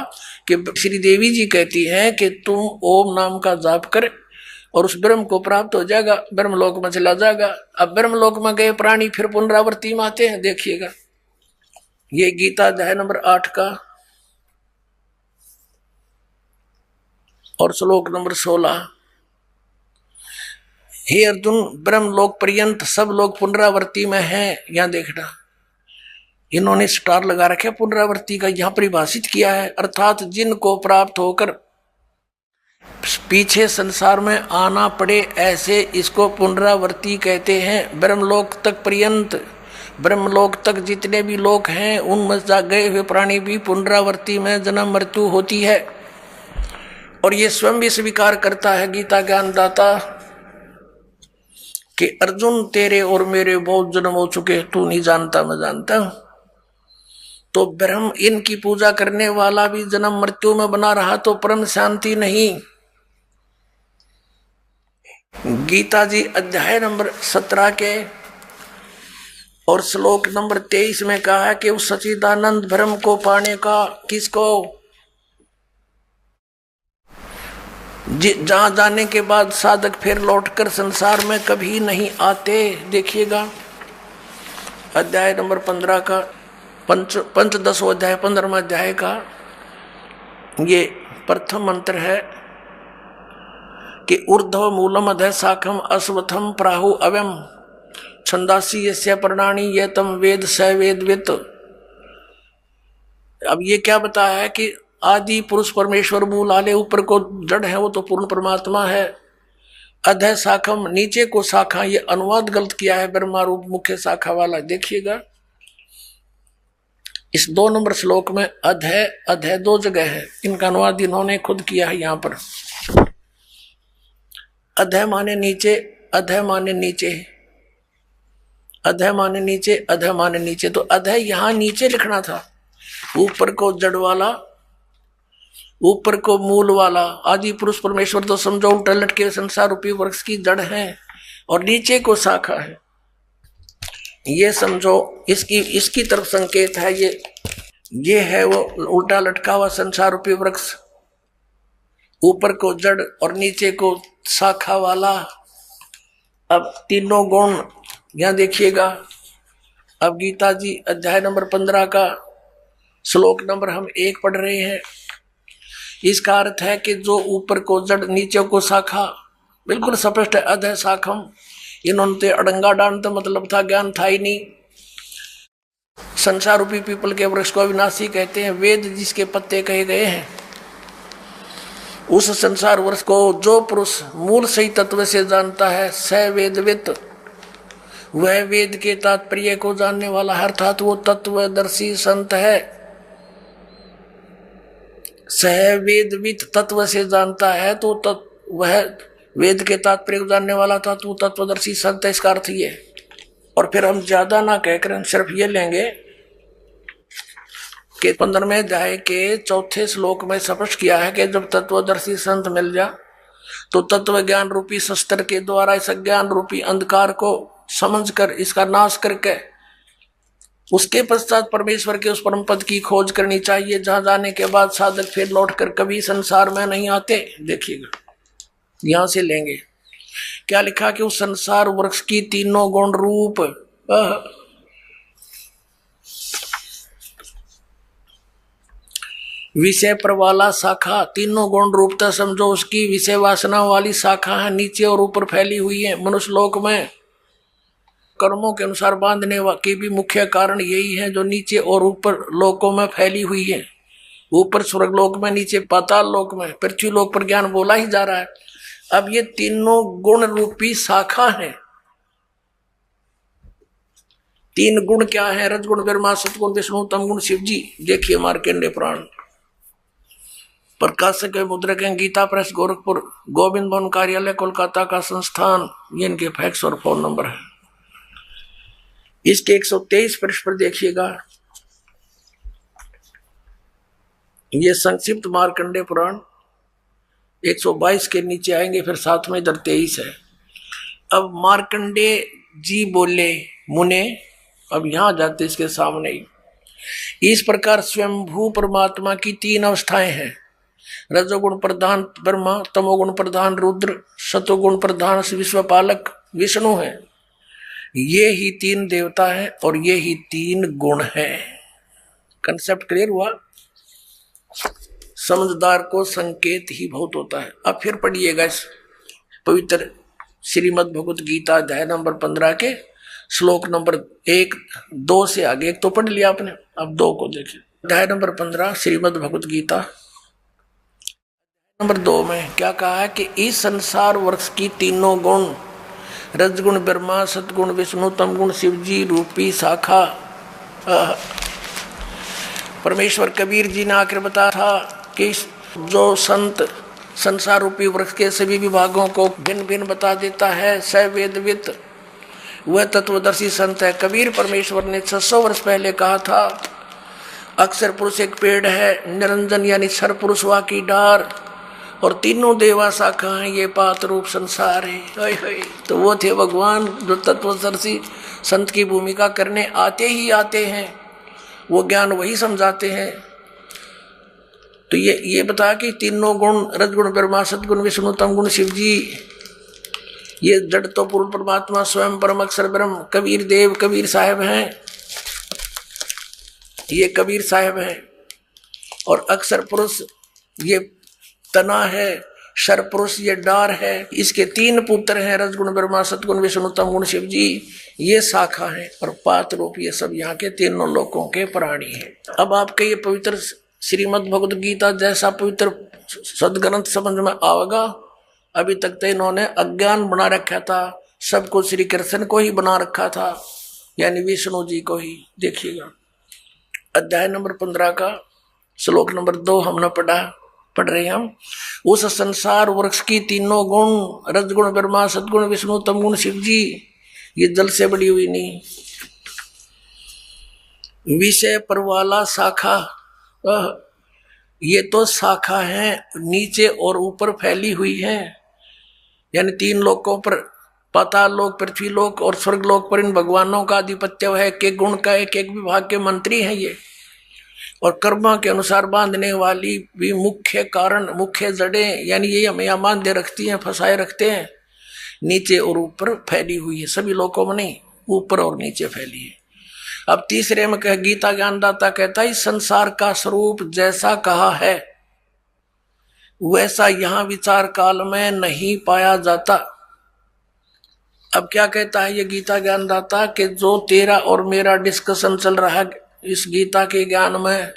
कि श्री देवी जी कहती हैं कि तुम ओम नाम का जाप कर और उस ब्रह्म को प्राप्त हो जाएगा, ब्रह्मलोक में चला जाएगा। अब ब्रह्मलोक में गए प्राणी फिर पुनरावृत्ति में आते हैं, देखिएगा। ये गीता अध्याय नंबर 8 का और श्लोक नंबर 16। हे अर्जुन, ब्रह्मलोक पर्यंत सब लोग पुनरावृत्ति में हैं। यहां देखना, इन्होंने स्टार लगा रखे पुनरावृत्ति का, यहां परिभाषित किया है, अर्थात जिनको प्राप्त होकर पीछे संसार में आना पड़े, ऐसे इसको पुनरावृत्ति कहते हैं। ब्रह्मलोक तक पर्यंत, ब्रह्मलोक तक जितने भी लोग हैं उनमें गए हुए प्राणी भी पुनरावृत्ति में जन्म मृत्यु होती है। और ये स्वयं भी स्वीकार करता है गीता ज्ञानदाता कि अर्जुन तेरे और मेरे बहुत जन्म हो चुके, तू नहीं जानता मैं जानता हूं। तो ब्रह्म इनकी पूजा करने वाला भी जन्म मृत्यु में बना रहा तो परम शांति नहीं। गीता जी अध्याय नंबर 17 के और श्लोक नंबर 23 में कहा है कि उस सच्चिदानंद ब्रह्म को पाने का किसको, जहां जाने के बाद साधक फिर लौटकर संसार में कभी नहीं आते। देखिएगा अध्याय नंबर 15 का पंचदशो अध्याय 15वां अध्याय का ये प्रथम मंत्र है कि ऊर्ध्व मूलम अधः शाखम अश्वत्थम प्राहु अव्यम छंदासी यस्य पर्णानि ये तम वेद स वेदवित्। अब ये क्या बताया है कि आदि पुरुष परमेश्वर मूल आले, ऊपर को जड़ है वो तो पूर्ण परमात्मा है। अधः शाखम नीचे को शाखा, ये अनुवाद गलत किया है ब्रह्मा रूप मुख्य शाखा वाला। देखिएगा इस 2 नंबर श्लोक में अधः अधः 2 जगह है, इनका अनुवाद इन्होंने खुद किया है। यहां पर अधः माने नीचे, अधः माने नीचे, अधः माने नीचे, अधः माने नीचे। तो अधः यहां नीचे लिखना था, ऊपर को जड़ वाला, ऊपर को मूल वाला। आदि पुरुष परमेश्वर तो समझो उल्टा लटके संसार रूपी वृक्ष की जड़ है और नीचे को शाखा है, ये समझो। इसकी तरफ संकेत है। ये है वो उल्टा लटका हुआ संसार रूपी वृक्ष, ऊपर को जड़ और नीचे को शाखा वाला। अब तीनों गुण यहां देखिएगा। अब गीता जी अध्याय नंबर 15 का श्लोक नंबर हम 1 पढ़ रहे हैं। इसका अर्थ है कि जो ऊपर को जड़ नीचे को शाखा, बिल्कुल स्पष्ट है। अधः शाखम, इन्होंने तो अड़ंगा डांड तो मतलब था, ज्ञान था ही नहीं। संसार रूपी पीपल के वृक्ष को अविनाशी कहते हैं। वेद जिसके पत्ते कहे गए हैं, उस संसार वृक्ष को जो पुरुष मूल सही तत्व से जानता है, स वेदवित्, वह वेद के तात्पर्य को जानने वाला है, अर्थात वो तत्वदर्शी संत है। सह वेदवित तत्व से जानता है तो वह वेद के तात्पर्य को जानने वाला था, तो तत्वदर्शी संत है, इसका अर्थ ये। और फिर हम ज्यादा ना कहकर हम सिर्फ ये लेंगे के 15वें अध्याय के 4 श्लोक में स्पष्ट किया है कि जब तत्वदर्शी संत मिल जा तो तत्व ज्ञान रूपी शस्त्र के द्वारा इस ज्ञान रूपी अंधकार को समझकर इसका नाश करके उसके पश्चात परमेश्वर के उस परम पद की खोज करनी चाहिए, जहां जाने के बाद साधक फिर लौटकर कभी संसार में नहीं आते। देखिएगा यहां से लेंगे क्या लिखा कि उस संसार वृक्ष की तीनों गुण रूप विषय पर वाला शाखा, तीनों गुण रूपता समझो उसकी विषय वासना वाली शाखा है, नीचे और ऊपर फैली हुई है। मनुष्य लोक में कर्मों के अनुसार बांधने के भी मुख्य कारण यही है, जो नीचे और ऊपर लोकों में फैली हुई है। ऊपर स्वर्ग लोक में, नीचे पाताल लोक में, पृथ्वी लोक पर ज्ञान बोला ही जा रहा है। अब ये तीनों गुण रूपी शाखा है। 3 गुण क्या है? रजगुण ब्रह्मा, सतगुण विष्णु, तमगुण शिव जी। देखिए मार्कंडेय पुराण, प्रकाशक मुद्रक, गीता प्रेस, गोरखपुर, गोविंद भवन कार्यालय, कोलकाता का संस्थान। ये इनके फैक्स और फोन नंबर है। इसके 123 पृष्ठ पर देखिएगा, ये संक्षिप्त मार्कंडेय पुराण 122 के नीचे आएंगे, फिर साथ में इधर 23 है। अब मार्कंडेय जी बोले मुने, अब यहां जाते इसके सामने ही। इस प्रकार स्वयंभू परमात्मा की 3 अवस्थाएं हैं। रजोगुण प्रधान ब्रह्मा, तमोगुण प्रधान रुद्र, सतोगुण प्रधान विश्वपालक विष्णु है। ये ही 3 देवता है और ये ही 3 गुण है। कंसेप्ट क्लियर हुआ? समझदार को संकेत ही बहुत होता है। अब फिर पढ़िएगा इस पवित्र श्रीमद् भगवत गीता अध्याय नंबर 15 के श्लोक नंबर 1, 2 से आगे। एक तो पढ़ लिया आपने, अब 2 को देखिए। अध्याय नंबर 15 श्रीमद् भगवत गीता नंबर 2 में क्या कहा है कि इस संसार वृक्ष की तीनों गुण, रजगुण ब्रह्मा, सतगुण विष्णु, तमगुण शिव जी रूपी शाखा। परमेश्वर कबीर जी ने आकर बताया था कि जो संत संसार रूपी वृक्ष के सभी विभागों को भिन्न भिन्न बता देता है, स वेदवित, वह तत्वदर्शी संत है। कबीर परमेश्वर ने 600 वर्ष पहले कहा था, अक्षर पुरुष एक पेड़ है, निरंजन यानी क्षर पुरुष वा की डार, और तीनों देवा शाखा है, ये पात रूप संसार है। तो वो थे भगवान जो तत्वदर्शी संत की भूमिका करने आते ही आते हैं, वो ज्ञान वही समझाते हैं। तो ये बता कि तीनों गुण, रजगुण ब्रह्मा, सतगुण विष्णु, तमगुण शिव जी, ये जड़ तो पूर्ण परमात्मा स्वयं परम अक्षर ब्रह्म कबीर देव, कबीर साहब हैं। ये कबीर साहब हैं। और अक्षर पुरुष ये तना है, शर पुरुष ये डार है। इसके 3 पुत्र हैं, रजगुण ब्रह्मा, सतगुण विष्णु, तमगुण शिव जी, ये शाखा है। और पात रूप ये सब यहाँ के तीनों लोकों के प्राणी हैं। अब आपके ये पवित्र श्रीमद् भगवत गीता जैसा पवित्र सदग्रंथ समझ में आवेगा। अभी तक तो इन्होंने अज्ञान बना रखा था, सबको श्री कृष्ण को ही बना रखा था, यानी विष्णु जी को ही। देखिएगा अध्याय नंबर 15 का श्लोक नंबर 2 हमने पढ़ रहे हैं हम। उस संसार वृक्ष की तीनों गुण, रजगुण ब्रह्मा, सतगुण विष्णु, तमगुण शिव जी, ये जल से बड़ी हुई नहीं, विषय पर वाला शाखा, ये तो शाखा है, नीचे और ऊपर फैली हुई है। यानी 3 लोकों पर, पाताल लोक, पृथ्वी लोक और स्वर्ग लोक पर इन भगवानों का आधिपत्य है। एक एक गुण का एक एक विभाग के मंत्री हैं ये। और कर्मा के अनुसार बांधने वाली भी मुख्य कारण, मुख्य जड़ें, यानी ये हमें यहाँ बांधे रखती हैं, फंसाए रखते हैं। नीचे और ऊपर फैली हुई है, सभी लोकों में नहीं, ऊपर और नीचे फैली है। अब तीसरे में कह गीता ज्ञानदाता कहता है, इस संसार का स्वरूप जैसा कहा है वैसा यहाँ विचार काल में नहीं पाया जाता। अब क्या कहता है ये गीता ज्ञानदाता कि जो तेरा और मेरा डिस्कशन चल रहा है इस गीता के ज्ञान में,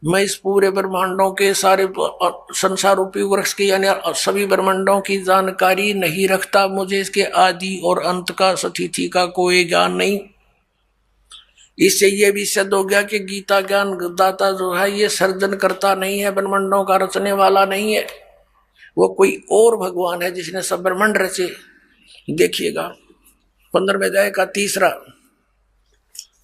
मैं इस पूरे ब्रह्मांडों के सारे संसार रूपी वृक्ष की यानी सभी ब्रह्मांडों की जानकारी नहीं रखता। मुझे इसके आदि और अंत का, सतिथि का कोई ज्ञान नहीं। इससे ये भी सिद्ध हो गया कि गीता ज्ञान दाता जो है ये सर्जन करता नहीं है, ब्रह्मांडों का रचने वाला नहीं है, वो कोई और भगवान है जिसने सब ब्रह्मांड रचे। देखिएगा 15वें अध्याय का 3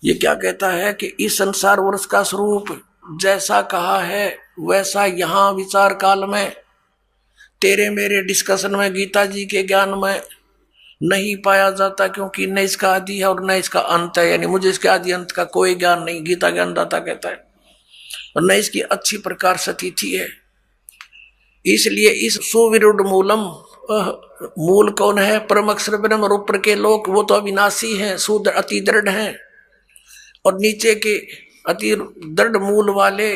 ये क्या कहता है कि इस संसार वर्ष का स्वरूप जैसा कहा है वैसा यहाँ विचार काल में तेरे मेरे डिस्कशन में गीता जी के ज्ञान में नहीं पाया जाता, क्योंकि न इसका आदि है और न इसका अंत है। यानी मुझे इसके आदि अंत का कोई ज्ञान नहीं, गीता ज्ञानदाता कहता है, और न इसकी अच्छी प्रकार सतिथि है। इसलिए इस सुविरुद्ध मूलम, मूल कौन है? परम अक्षर ब्रह्म और ऊपर के लोक वो तो अविनाशी हैं, शुद्ध अति दृढ़ हैं, और नीचे के अति दृढ़ मूल वाले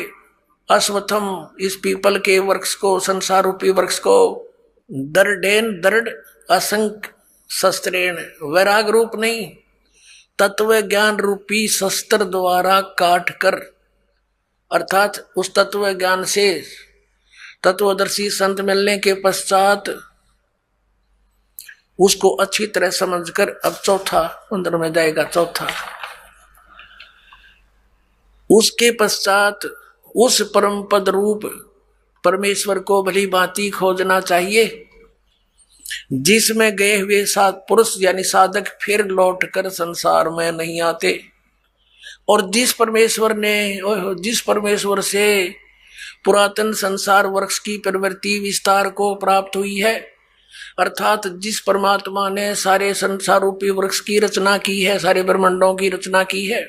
अश्वत्थम इस पीपल के वृक्ष को, संसार रूपी वृक्ष को दृढ़ेन दृढ़ असंख्य शस्त्रेण, वैराग रूप नहीं तत्व ज्ञान रूपी शस्त्र द्वारा काट कर, अर्थात उस तत्व ज्ञान से तत्वदर्शी संत मिलने के पश्चात उसको अच्छी तरह समझकर अब चौथा अंदर में जाएगा। चौथा, उसके पश्चात उस परम पद रूप परमेश्वर को भली भांति खोजना चाहिए, जिसमें गए हुए पुरुष यानी साधक फिर लौटकर संसार में नहीं आते, और जिस परमेश्वर से पुरातन संसार वृक्ष की प्रवृत्ति विस्तार को प्राप्त हुई है, अर्थात जिस परमात्मा ने सारे संसार रूपी वृक्ष की रचना की है, सारे ब्रह्मांडों की रचना की है,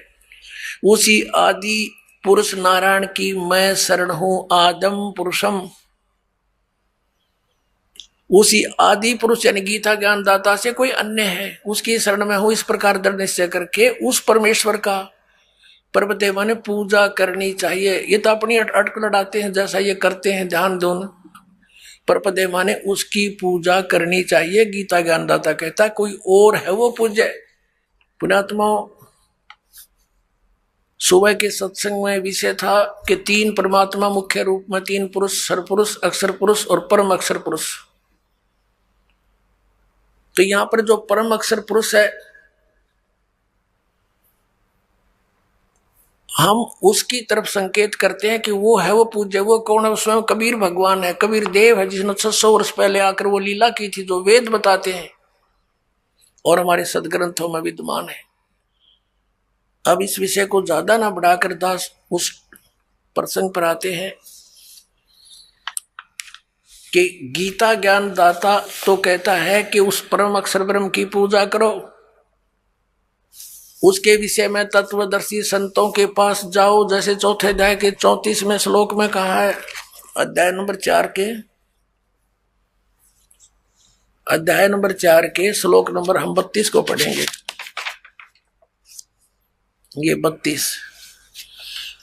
उसी आदि पुरुष नारायण की मैं शरण हूं आदम पुरुषम। उसी आदि पुरुष यानी गीता ज्ञानदाता से कोई अन्य है उसकी शरण में हूं, इस प्रकार दृढ़ निश्चय करके उस परमेश्वर का पर्वदेवा ने पूजा करनी चाहिए। ये तो अपनी अटक लड़ाते हैं, जैसा ये करते हैं ध्यान दोन, परपदेवा ने उसकी पूजा करनी चाहिए। गीता ज्ञानदाता कहता है कोई और है वो पूज्य। पुण्यात्मा, सुबह के सत्संग में विषय था कि तीन परमात्मा मुख्य रूप में, तीन पुरुष, सरपुरुष, अक्षर पुरुष और परम अक्षर पुरुष। तो यहां पर जो परम अक्षर पुरुष है, हम उसकी तरफ संकेत करते हैं कि वो है वो पूज्य। वो कौन है? स्वयं कबीर भगवान है, कबीर देव है, जिसने 600 वर्ष पहले आकर वो लीला की थी, जो वेद बताते हैं और हमारे सदग्रंथों में विद्यमान है। अब इस विषय को ज्यादा ना बढ़ाकर दास उस प्रसंग पर आते हैं कि गीता ज्ञान दाता तो कहता है कि उस परम अक्षर ब्रह्म की पूजा करो, उसके विषय में तत्वदर्शी संतों के पास जाओ, जैसे चौथे अध्याय के 34वें श्लोक में कहा है, अध्याय नंबर 4 के श्लोक नंबर हम 32 को पढ़ेंगे। ये 32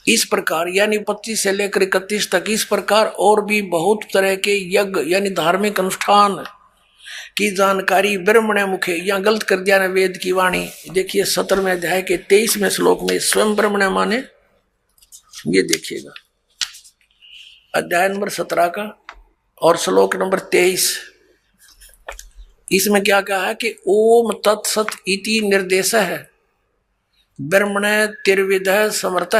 इस प्रकार यानी 25 से लेकर 31 तक इस प्रकार और भी बहुत तरह के यज्ञ यानी धार्मिक अनुष्ठान की जानकारी ब्रह्मण्य मुखे। यहाँ गलत कर दिया ना वेद की वाणी। देखिए 17वें अध्याय के 23वें श्लोक में स्वयं ब्रह्मण्य माने, ये देखिएगा अध्याय नंबर 17 का और श्लोक नंबर 23। इसमें क्या कहा है कि ओम तत्सत इति निर्देश है ब्रह्मण्य तिर्विध समर्थ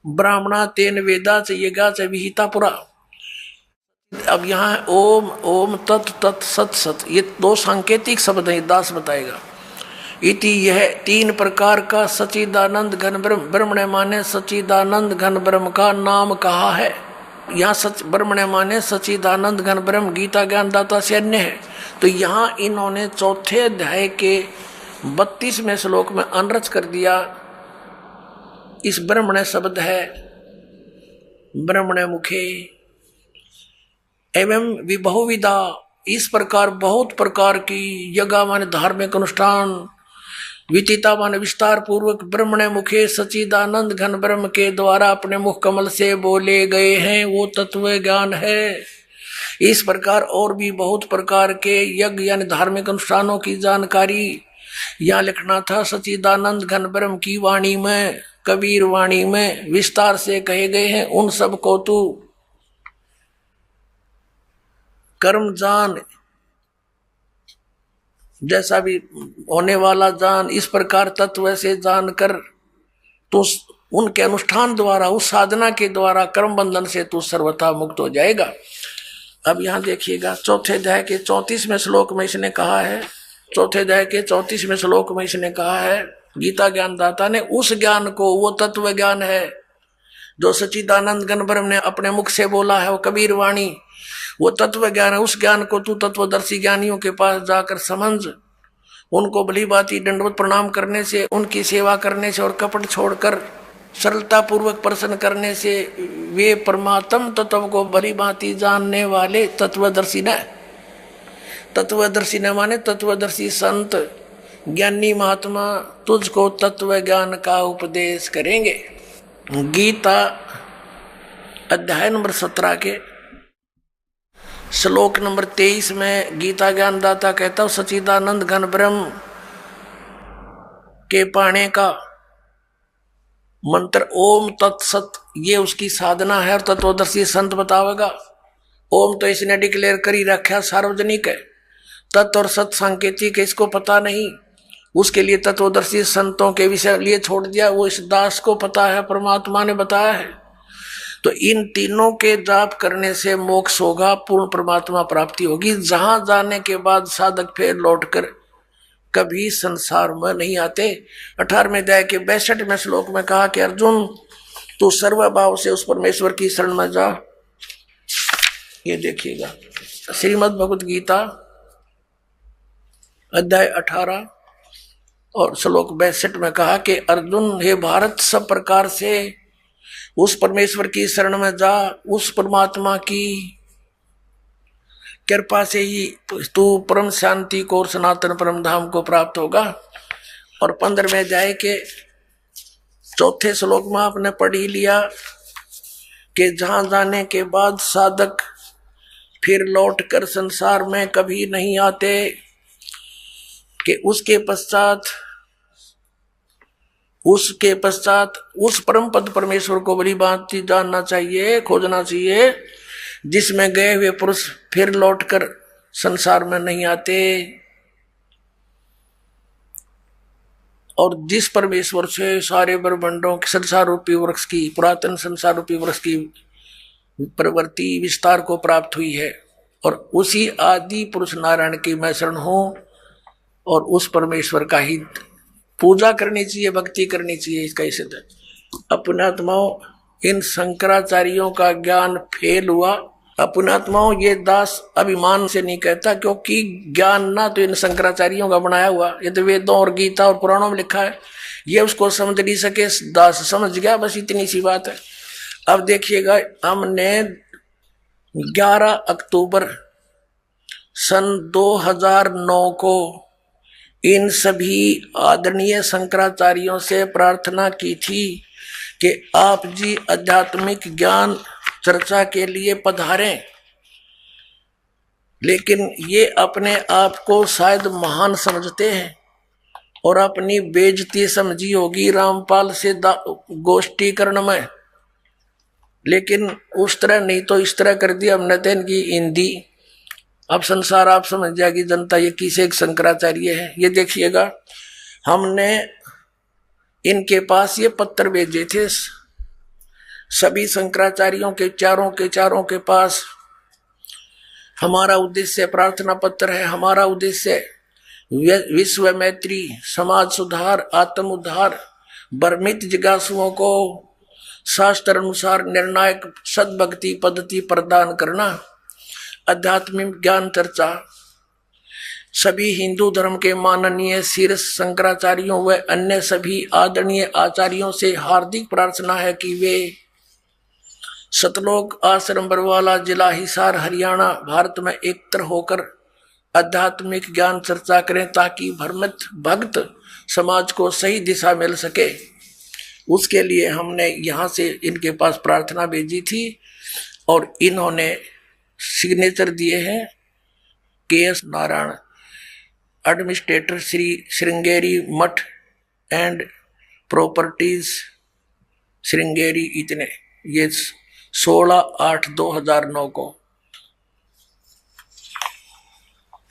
ब्राह्मणा तेन वेदा च यज्ञा च विहिता पुरा। अब यहाँ ओम ओम तत् तत् सत सत, ये दो सांकेतिक शब्द हैं, दास बताएगा। इति यह तीन प्रकार का सच्चिदानंद घन ब्रह्म, ब्रह्मण्य माने सच्चिदानंद घन ब्रह्म का नाम कहा है। यहाँ सच ब्रह्मण्य माने सच्चिदानंद घन ब्रह्म गीता ज्ञानदाता से अन्य है। तो यहाँ इन्होंने चौथे अध्याय के 32वें श्लोक में अनरच कर दिया। इस ब्रह्मण्य शब्द है ब्रह्मण्य मुखे एवं विबहुविधा, इस प्रकार बहुत प्रकार की यज्ञ माने धार्मिक अनुष्ठान, विचिता माने विस्तार पूर्वक ब्रह्मण्य मुखे सच्चिदानंद घन ब्रह्म के द्वारा अपने मुख कमल से बोले गए हैं, वो तत्व ज्ञान है। इस प्रकार और भी बहुत प्रकार के यज्ञ यानी धार्मिक अनुष्ठानों की जानकारी यहाँ लिखना था। सच्चिदानंद घन ब्रह्म की वाणी में, कबीर वाणी में विस्तार से कहे गए हैं। उन सब को तू कर्म जान, जैसा भी होने वाला जान, इस प्रकार तत्व से जानकर तो उनके अनुष्ठान द्वारा, उस साधना के द्वारा कर्म बंधन से तू सर्वथा मुक्त हो जाएगा। अब यहां देखिएगा चौथे अध्याय के 34वें श्लोक में इसने कहा है, चौथे अध्याय के 34वें श्लोक में इसने कहा है, गीता ज्ञानदाता ने, उस ज्ञान को, वो तत्व ज्ञान है जो सच्चिदानंद घन ब्रह्म ने अपने मुख से बोला है, वो कबीर वाणी, वो तत्व ज्ञान है। उस ज्ञान को तू तत्वदर्शी ज्ञानियों के पास जाकर समझ, उनको भली भांति दंडवत प्रणाम करने से, उनकी सेवा करने से और कपट छोड़कर सरलता पूर्वक प्रसन्न करने से वे परमात्म तत्व को भली भांति जानने वाले तत्वदर्शी न, तत्वदर्शी न माने तत्वदर्शी संत ज्ञानी महात्मा तुझको तत्व ज्ञान का उपदेश करेंगे। गीता अध्याय नंबर 17 के श्लोक नंबर 23 में गीता ज्ञानदाता कहता हूं, सच्चिदानंद घन ब्रह्म के पाने का मंत्र ओम तत्सत, ये उसकी साधना है और तत्वदर्शी संत बतावेगा। ओम तो इसने डिक्लेयर करी रखा, सार्वजनिक है। तत् और सत सांकेतिक है, इसको पता नहीं, उसके लिए तत्वदर्शी संतों के विषय लिए छोड़ दिया, वो इस दास को पता है, परमात्मा ने बताया है। तो इन तीनों के जाप करने से मोक्ष होगा, पूर्ण परमात्मा प्राप्ति होगी, जहां जाने के बाद साधक फिर लौटकर कभी संसार में नहीं आते। 18वें अध्याय के 62वें श्लोक में कहा कि अर्जुन तू सर्वभाव से उस परमेश्वर की शरण में जा। ये देखिएगा श्रीमद् भगवत गीता अध्याय 18 और श्लोक 62 में कहा कि अर्जुन हे भारत, सब प्रकार से उस परमेश्वर की शरण में जा, उस परमात्मा की कृपा से ही तू परम शांति को और सनातन परम धाम को प्राप्त होगा। और 15वें अध्याय के 4थे श्लोक में आपने पढ़ ही लिया कि जहां जाने के बाद साधक फिर लौटकर संसार में कभी नहीं आते, कि उसके पश्चात उस परम पद परमेश्वर को बड़ी भांति जानना चाहिए, खोजना चाहिए, जिसमें गए हुए पुरुष फिर लौटकर संसार में नहीं आते। और जिस परमेश्वर से सारे ब्रह्मांडों के संसार रूपी वृक्ष की, पुरातन संसार रूपी वृक्ष की प्रवृत्ति विस्तार को प्राप्त हुई है, और उसी आदि पुरुष नारायण की मैं शरण हूं, और उस परमेश्वर का ही पूजा करनी चाहिए, भक्ति करनी चाहिए। इसका इसे अपनात्माओं, इन शंकराचार्यों का ज्ञान फेल हुआ। अपनात्माओं, ये दास अभिमान से नहीं कहता, क्योंकि ज्ञान ना तो इन शंकराचार्यों का बनाया हुआ, ये तो वेदों और गीता और पुराणों में लिखा है, ये उसको समझ नहीं सके, दास समझ गया, बस इतनी सी बात है। अब देखिएगा, हमने 11 अक्टूबर सन 2009 को इन सभी आदरणीय शंकराचार्यों से प्रार्थना की थी कि आप जी आध्यात्मिक ज्ञान चर्चा के लिए पधारें, लेकिन ये अपने आप को शायद महान समझते हैं और अपनी बेइज्जती समझी होगी रामपाल से गोष्ठीकरण में, लेकिन उस तरह नहीं तो इस तरह कर दिया हमने तो इनकी हिंदी। अब संसार आप समझ जाएगी जनता ये किसे एक शंकराचार्य है। ये देखिएगा, हमने इनके पास ये पत्र भेजे थे सभी शंकराचार्यों के चारों के पास। हमारा उद्देश्य प्रार्थना पत्र है, हमारा उद्देश्य विश्व मैत्री, समाज सुधार, आत्म उद्धार, भ्रमित जिज्ञासुओं को शास्त्र अनुसार निर्णायक सद्भक्ति पद्धति प्रदान करना, आध्यात्मिक ज्ञान चर्चा। सभी हिंदू धर्म के माननीय शीर्ष शंकराचार्यों व अन्य सभी आदरणीय आचार्यों से हार्दिक प्रार्थना है कि वे सतलोक आश्रम बरवाला, जिला हिसार, हरियाणा, भारत में एकत्र होकर आध्यात्मिक ज्ञान चर्चा करें, ताकि भ्रमित भक्त समाज को सही दिशा मिल सके। उसके लिए हमने यहाँ से इनके पास प्रार्थना भेजी थी और इन्होंने सिग्नेचर दिए हैं। के.एस. नारायण, एडमिनिस्ट्रेटर, श्री श्रृंगेरी मठ एंड प्रॉपर्टीज श्रृंगेरी, इतने। ये 16/8/2009 को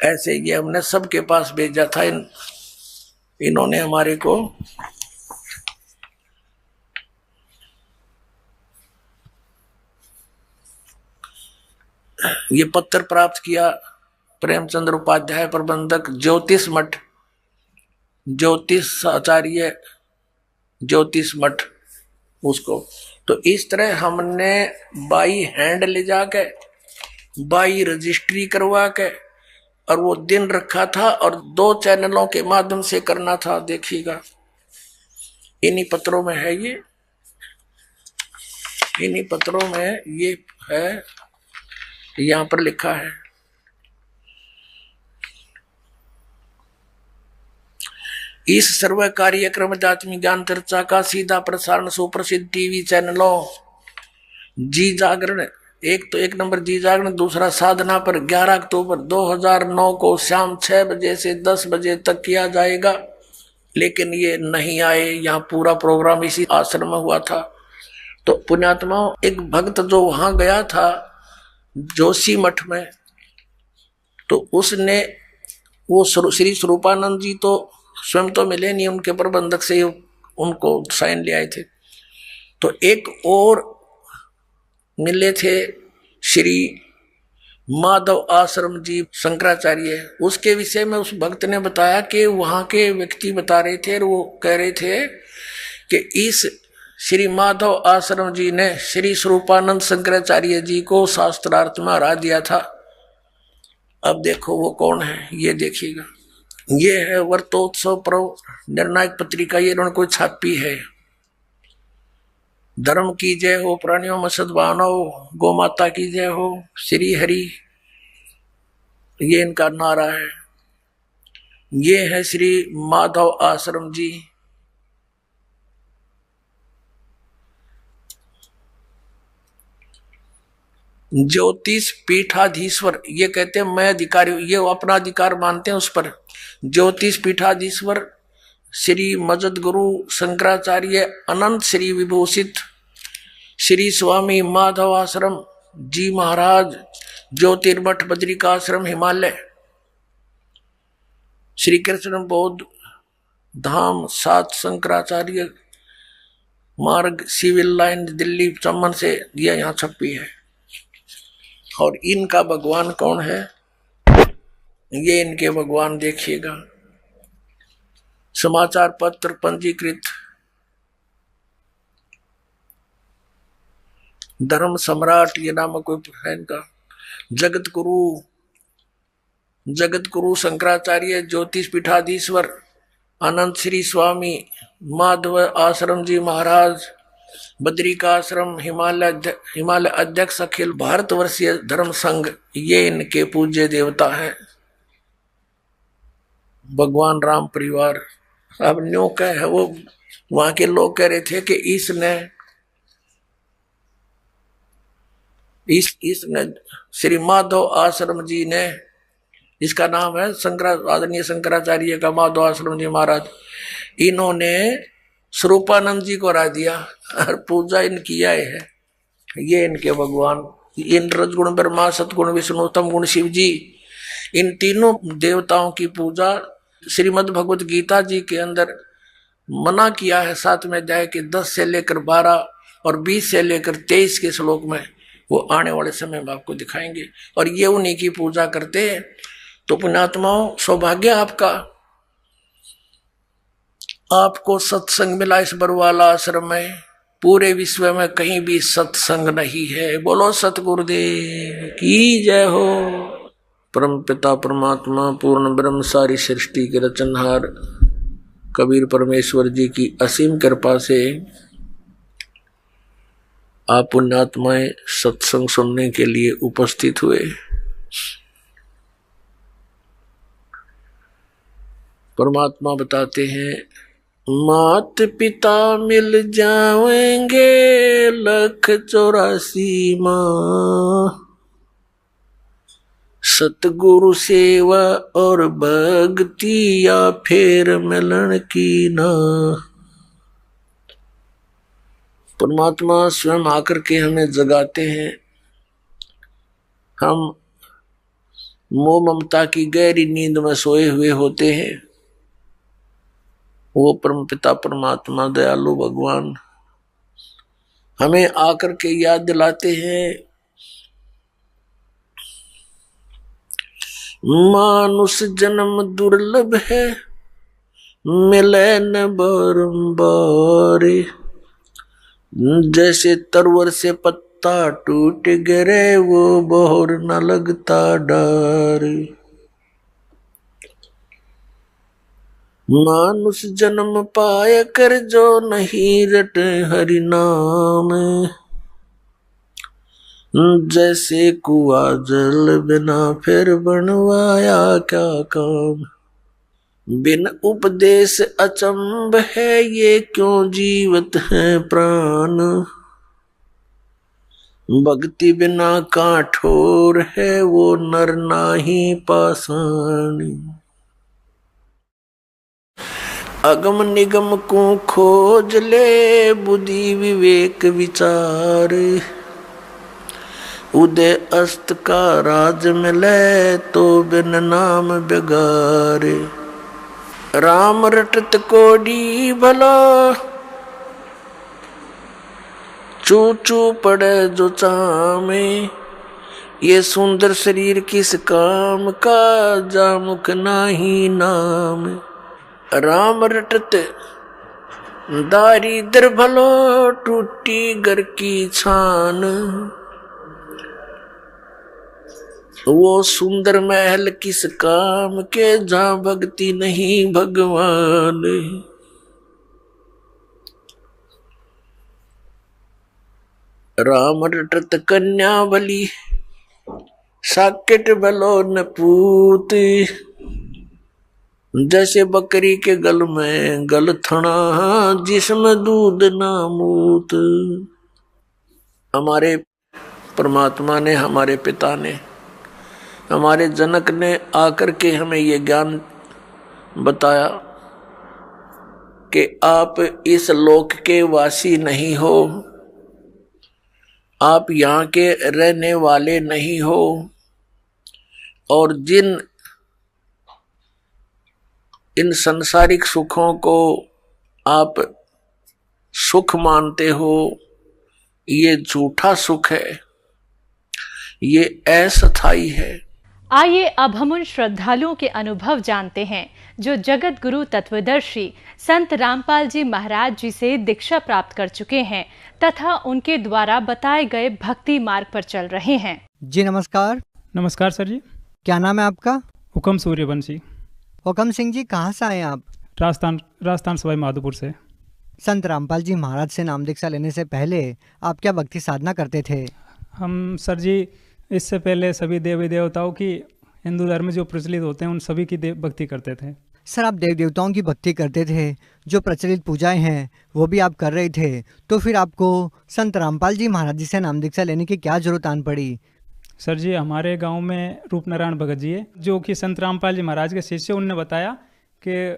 ऐसे ये हमने सबके पास भेजा था। इन्होंने हमारे को ये पत्र प्राप्त किया प्रेमचंद्र उपाध्याय प्रबंधक ज्योतिष मठ, ज्योतिष आचार्य ज्योतिष मठ उसको। तो इस तरह हमने बाई हैंड ले जाके बाई रजिस्ट्री करवा के और वो दिन रखा था और 2 चैनलों के माध्यम से करना था। देखिएगा इन्हीं पत्रों में है ये, इन्हीं पत्रों में ये है, यहां पर लिखा है इस सर्व कार्यक्रम आध्यात्मिक ज्ञान चर्चा का सीधा प्रसारण सुप्रसिद्ध टीवी चैनलों जी जागरण, एक नंबर जी जागरण, दूसरा साधना पर 11 अक्टूबर 2009 को शाम 6 बजे से 10 बजे तक किया जाएगा। लेकिन ये नहीं आए, यहाँ पूरा प्रोग्राम इसी आश्रम में हुआ था। तो पुण्यात्मा, एक भक्त जो वहां गया था जोशी मठ में, तो उसने वो श्री स्वरूपानंद जी तो स्वयं तो मिले नहीं, उनके प्रबंधक से उनको साइन ले आए थे। तो एक और मिले थे श्री माधव आश्रम जी शंकराचार्य, उसके विषय में उस भक्त ने बताया कि वहां के व्यक्ति बता रहे थे और वो कह रहे थे कि इस श्री माधव आश्रम जी ने श्री स्वरूपानंद शंकराचार्य जी को शास्त्रार्थ में हरा दिया था। अब देखो वो कौन है, ये देखिएगा, ये है वर्तोत्सव पर्व निर्णायक पत्रिका, ये इन्होंने कोई छापी है। धर्म की जय हो, प्राणियों में सद्भावना हो, गौ माता की जय हो, श्री हरि, ये इनका नारा है। ये है श्री माधव आश्रम जी। ज्योतिष पीठाधीश्वर, ये कहते हैं मैं अधिकारी, ये अपना अधिकार मानते हैं उस पर। ज्योतिष पीठाधीश्वर श्री मजद गुरु शंकराचार्य अनंत श्री विभूषित श्री स्वामी माधव आश्रम जी महाराज, ज्योतिर्मठ बद्रिकाश्रम हिमालय, श्री कृष्ण बौद्ध धाम 7 शंकराचार्य मार्ग, सिविल लाइन, दिल्ली चम्बन से यह यहाँ छपी है। और इनका भगवान कौन है, ये इनके भगवान देखिएगा। समाचार पत्र पंजीकृत धर्म सम्राट, ये नाम कोई है इनका। जगत गुरु शंकराचार्य ज्योतिष पीठाधीश्वर अनंत श्री स्वामी माधव आश्रम जी महाराज, बद्रिका आश्रम हिमालय अध्यक्ष अखिल भारतवर्षीय धर्म संघ, ये इनके पूज्य देवता हैं। भगवान राम परिवार। अब न्यू क्या है, वो वहां के लोग कह रहे थे कि इसने श्री माधव आश्रम जी ने, इसका नाम है आदरणीय शंकराचार्य का माधव आश्रम जी महाराज, इन्होंने स्वरूपानंद जी को हरा दिया और पूजा इन किया है। ये इनके भगवान, इन रजगुण ब्रह्मा, सतगुण विष्णु, तम गुण शिव जी, इन तीनों देवताओं की पूजा श्रीमद् भगवत गीता जी के अंदर मना किया है। 7वें अध्याय के 10 से लेकर 12 और 20 से लेकर 23 के श्लोक में, वो आने वाले समय में आपको दिखाएंगे। और ये उन्हीं की पूजा करते हैं। तो पुण्यात्माओं, सौभाग्य आपका, आपको सत्संग मिला इस बरवाला आश्रम में। पूरे विश्व में कहीं भी सत्संग नहीं है। बोलो सतगुरुदेव की जय हो। परम पिता परमात्मा पूर्ण ब्रह्म सारी सृष्टि के रचनहार कबीर परमेश्वर जी की असीम कृपा से आप पुण्यात्माएं सत्संग सुनने के लिए उपस्थित हुए। परमात्मा बताते हैं, मात पिता मिल जाएंगे 184 माँ, सतगुरु सेवा और भक्ति या फिर मिलन की ना। परमात्मा स्वयं आकर के हमें जगाते हैं। हम मोह ममता की गहरी नींद में सोए हुए होते हैं। वो परम पिता परमात्मा दयालु भगवान हमें आकर के याद दिलाते हैं मानुष जन्म दुर्लभ है, मिले न बारंबार। जैसे तरवर से पत्ता टूट गिरे, वो बहुर न लगता डार। मानुष जन्म पाए कर जो नहीं रटे हरि नाम। जैसे कुआ जल बिना फिर बनवाया क्या काम। बिन उपदेश अचंभ है, ये क्यों जीवत है प्राण। भक्ति बिना काठोर है, वो नर नाही पाषाण। अगम निगम को खोज ले, बुद्धि विवेक विचार। उदय अस्त का राज मिले, तो बिन नाम बेगारे। राम रटत कोडी भला, चू चू पड़े जो चामे। ये सुंदर शरीर किस काम का, जामुख नाही नाम। राम रटत दारिद्र भलो, टूटी घर की छान। वो सुंदर महल किस काम के, जहाँ भक्ति नहीं भगवान। राम रटत कन्या बली, साकेट भलो न पूत। जैसे बकरी के गल में गल थना, जिसमें दूध ना मूत। हमारे परमात्मा ने, हमारे पिता ने, हमारे जनक ने आकर के हमें ये ज्ञान बताया कि आप इस लोक के वासी नहीं हो, आप यहाँ के रहने वाले नहीं हो। और जिन इन संसारिक सुखों को आप सुख मानते हो, ये झूठा सुख है, ये अस्थायी है। आइए अब हम उन श्रद्धालुओं के अनुभव जानते हैं जो जगत गुरु तत्वदर्शी संत रामपाल जी महाराज जी से दीक्षा प्राप्त कर चुके हैं तथा उनके द्वारा बताए गए भक्ति मार्ग पर चल रहे हैं। जी नमस्कार। नमस्कार सर जी। क्या नाम है आपका? हुक्म सूर्यवंशी। हुक्म सिंह जी, कहाँ से आए आप? राजस्थान सवाई माधोपुर से। संत रामपाल जी महाराज से नाम दीक्षा लेने से पहले आप क्या भक्ति साधना करते थे? हम सर जी इससे पहले सभी देवी देवताओं की, हिंदू धर्म में जो प्रचलित होते हैं उन सभी की भक्ति करते थे। सर, आप देव देवताओं की भक्ति करते थे, जो प्रचलित पूजाएं हैं वो भी आप कर रहे थे, तो फिर आपको संत रामपाल जी महाराज जी से नाम दीक्षा लेने की क्या जरूरत आन पड़ी? सर जी, हमारे गांव में रूपनारायण भगत जी है, जो कि संत रामपाल जी महाराज के शिष्य। उनने बताया कि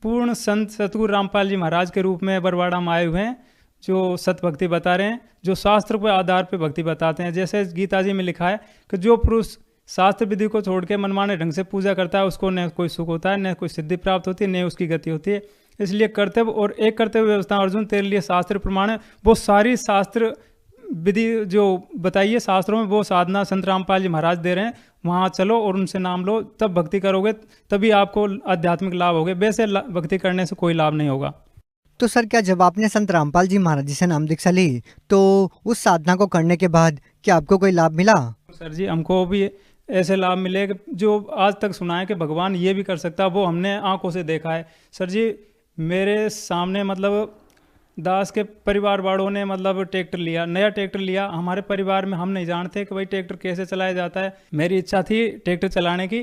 पूर्ण संत सतगुरु रामपाल जी महाराज के रूप में बरवाड़ा में आए हुए हैं, जो सत भक्ति बता रहे हैं, जो शास्त्र के आधार पर भक्ति बताते हैं। जैसे गीता जी में लिखा है कि जो पुरुष शास्त्र विधि को छोड़ के मनमाने ढंग से पूजा करता है, उसको न कोई सुख होता है, न कोई सिद्धि प्राप्त होती है, न उसकी गति होती है। इसलिए कर्तव्य और एक कर्तव्य व्यवस्था अर्जुन तेरे लिए शास्त्र प्रमाण है। वो सारी शास्त्र विधि जो बताइए शास्त्रों में, वो साधना संत रामपाल जी महाराज दे रहे हैं। वहाँ चलो और उनसे नाम लो, तब भक्ति करोगे, तभी आपको आध्यात्मिक लाभ होगे। वैसे भक्ति करने से कोई लाभ नहीं होगा। तो सर, क्या जब आपने संत रामपाल जी महाराज जी से नाम दीक्षा ली तो उस साधना को करने के बाद क्या आपको कोई लाभ मिला? सर जी, हमको भी ऐसे लाभ मिले जो आज तक सुना है कि भगवान ये भी कर सकता है, वो हमने आंखों से देखा है। सर जी, मेरे सामने मतलब दास के परिवार वालों ने मतलब ट्रैक्टर लिया, नया ट्रैक्टर लिया। हमारे परिवार में हम नहीं जानते कि भाई ट्रैक्टर कैसे चलाया जाता है। मेरी इच्छा थी ट्रैक्टर चलाने की,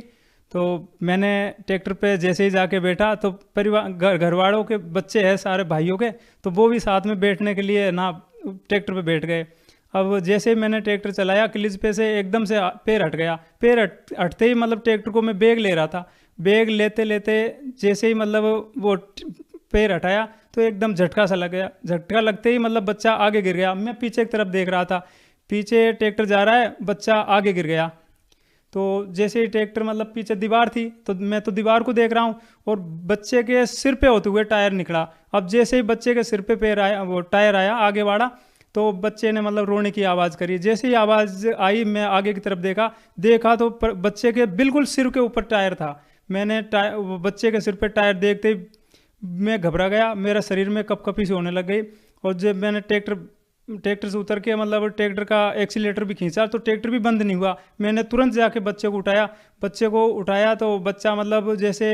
तो मैंने ट्रैक्टर पे जैसे ही जाके बैठा तो परिवार घर वालों के बच्चे हैं सारे भाइयों के, तो वो भी साथ में बैठने के लिए ना ट्रैक्टर पे बैठ गए। अब जैसे ही मैंने ट्रैक्टर चलाया, क्लिच पे से एकदम से पैर हट गया। पैर हटते ही मतलब ट्रैक्टर को मैं बैग ले रहा था, बैग लेते लेते जैसे ही मतलब वो पैर हटाया तो एकदम झटका सा लग गया। झटका लगते ही मतलब बच्चा आगे गिर गया। मैं पीछे की तरफ देख रहा था, पीछे ट्रैक्टर जा रहा है, बच्चा आगे गिर गया। तो जैसे ही ट्रैक्टर मतलब पीछे दीवार थी, तो मैं तो दीवार को देख रहा हूँ और बच्चे के सिर पे होते हुए टायर निकला। अब जैसे ही बच्चे के सिर पे पैर आया, वो टायर आया आगे वाला, तो बच्चे ने मतलब रोने की आवाज़ करी। जैसे ही आवाज़ आई मैं आगे की तरफ देखा तो बच्चे के बिल्कुल सिर के ऊपर टायर था। मैंने बच्चे के सिर पे टायर देखते ही मैं घबरा गया, मेरा शरीर में कपकपी सी होने लग गई। और जब मैंने ट्रैक्टर से उतर के मतलब ट्रैक्टर का एक्सीलेटर भी खींचा तो ट्रैक्टर भी बंद नहीं हुआ। मैंने तुरंत जाके बच्चे को उठाया तो बच्चा मतलब जैसे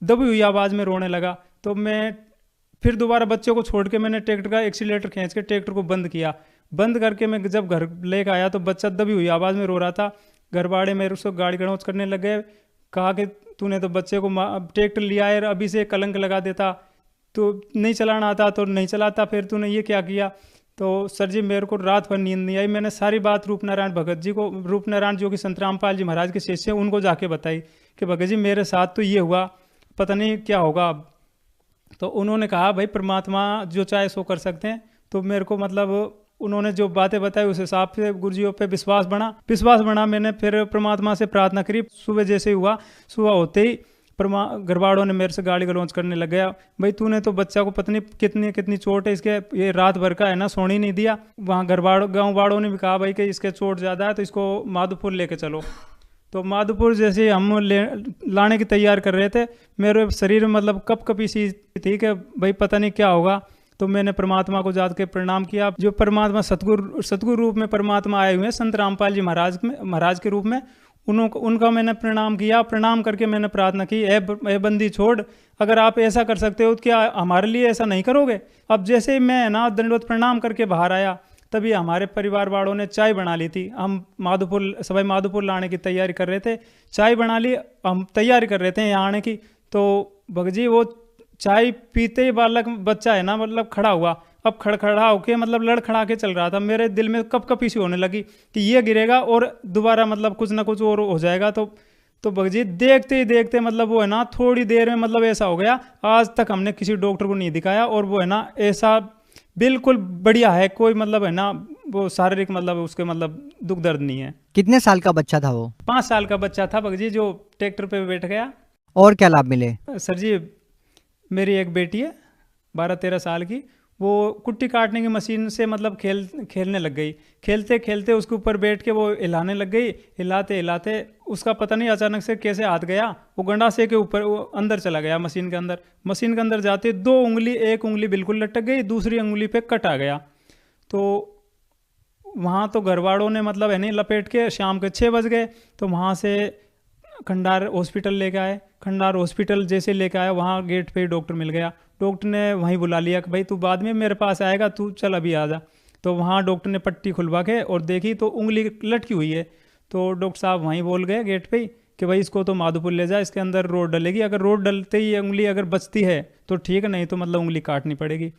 दबी हुई आवाज़ में रोने लगा। तो मैं फिर दोबारा बच्चे को छोड़ के मैंने ट्रैक्टर का एक्सीलेटर खींच के ट्रैक्टर को बंद किया। बंद करके मैं जब घर लेकर आया तो बच्चा दबी हुई आवाज़ में रो रहा था। घर वाले मेरे उसको गाड़ी गड़ौच करने लग गए, कहा कि तूने तो बच्चे को ट्रैक्टर लिया है, अभी से कलंक लगा देता, तो नहीं चलाना आता तो नहीं चलाता, फिर तूने ये क्या किया। तो सर जी मेरे को रात भर नींद नहीं आई। मैंने सारी बात रूपनारायण भगत जी को, रूपनारायण जो कि संत रामपाल जी महाराज के शिष्य हैं, उनको जाके बताई कि भगत जी मेरे साथ तो ये हुआ, पता नहीं क्या होगा अब। तो उन्होंने कहा भाई परमात्मा जो चाहे सो कर सकते हैं। तो मेरे को मतलब उन्होंने जो बातें बताई उस हिसाब से गुरुजियों पे विश्वास बना। मैंने फिर परमात्मा से प्रार्थना करी। सुबह जैसे ही हुआ, सुबह होते ही घरवाड़ों ने मेरे से गाली गलौज करने लग गया, भाई तूने तो बच्चा को पत्नी कितनी चोट है इसके, ये रात भर का है ना सोने नहीं दिया। वहाँ गाँव वाड़ों ने भी कहा भाई कि इसके चोट ज़्यादा है तो इसको माधोपुर लेके चलो। तो माधोपुर जैसे हम लाने की तैयार कर रहे थे, मेरे शरीर में मतलब कपकपी सी थी कि भाई पता नहीं क्या होगा। तो मैंने परमात्मा को जाके प्रणाम किया। जो परमात्मा सतगुरु रूप में परमात्मा आए हुए हैं संत रामपाल जी महाराज के रूप में, उनका मैंने प्रणाम किया। प्रणाम करके मैंने प्रार्थना की, ए बंदी छोड़, अगर आप ऐसा कर सकते हो तो क्या हमारे लिए ऐसा नहीं करोगे। अब जैसे मैं ना दंडवत प्रणाम करके बाहर आया, तभी हमारे परिवार वालों ने चाय बना ली थी। हम सवाई माधोपुर लाने की तैयारी कर रहे थे, चाय बना ली, हम तैयारी कर रहे थे यहाँ आने की। तो भगत जी वो चाय पीते ही बच्चा है ना मतलब खड़ा हुआ। अब खड़ा होके मतलब लड़खड़ा के चल रहा था। मेरे दिल में कपकपी सी होने लगी कि ये गिरेगा और दोबारा मतलब कुछ ना कुछ और हो जाएगा। तो भगत जी देखते ही देखते मतलब वो है ना थोड़ी देर में मतलब ऐसा हो गया, आज तक हमने किसी डॉक्टर को नहीं दिखाया और वो है ना ऐसा बिल्कुल बढ़िया है, कोई मतलब है ना वो शारीरिक मतलब उसके मतलब दुख दर्द नहीं है। कितने साल का बच्चा था वो? 5 साल का बच्चा था भगत जी, जो ट्रैक्टर पे बैठ गया। और क्या लाभ मिले? सर जी मेरी एक बेटी है 12-13 साल की, वो कुट्टी काटने की मशीन से मतलब खेलने लग गई। खेलते खेलते उसके ऊपर बैठ के वो हिलाने लग गई। हिलाते हिलाते उसका पता नहीं अचानक से कैसे हाथ गया, वो गंडासे के ऊपर वो अंदर चला गया मशीन के अंदर। मशीन के अंदर जाते एक उंगली बिल्कुल लटक गई, दूसरी उंगली पे कट आ गया। तो वहाँ तो घरवाड़ों ने मतलब है नहीं लपेट के शाम के 6 बज गए। तो वहाँ से खंडार हॉस्पिटल लेके आए। खंडार हॉस्पिटल जैसे लेके आया, वहाँ गेट पे ही डॉक्टर मिल गया। डॉक्टर ने वहीं बुला लिया कि भाई तू बाद में मेरे पास आएगा, तू चल अभी आ जा। तो वहाँ डॉक्टर ने पट्टी खुलवा के और देखी तो उंगली लटकी हुई है। तो डॉक्टर साहब वहीं बोल गए गेट पे ही कि भाई इसको तो माधोपुर ले जा, इसके अंदर रोड डलेगी, अगर रोड डलते ही उंगली अगर बचती है तो ठीक है, नहीं तो मतलब उंगली काटनी पड़ेगी।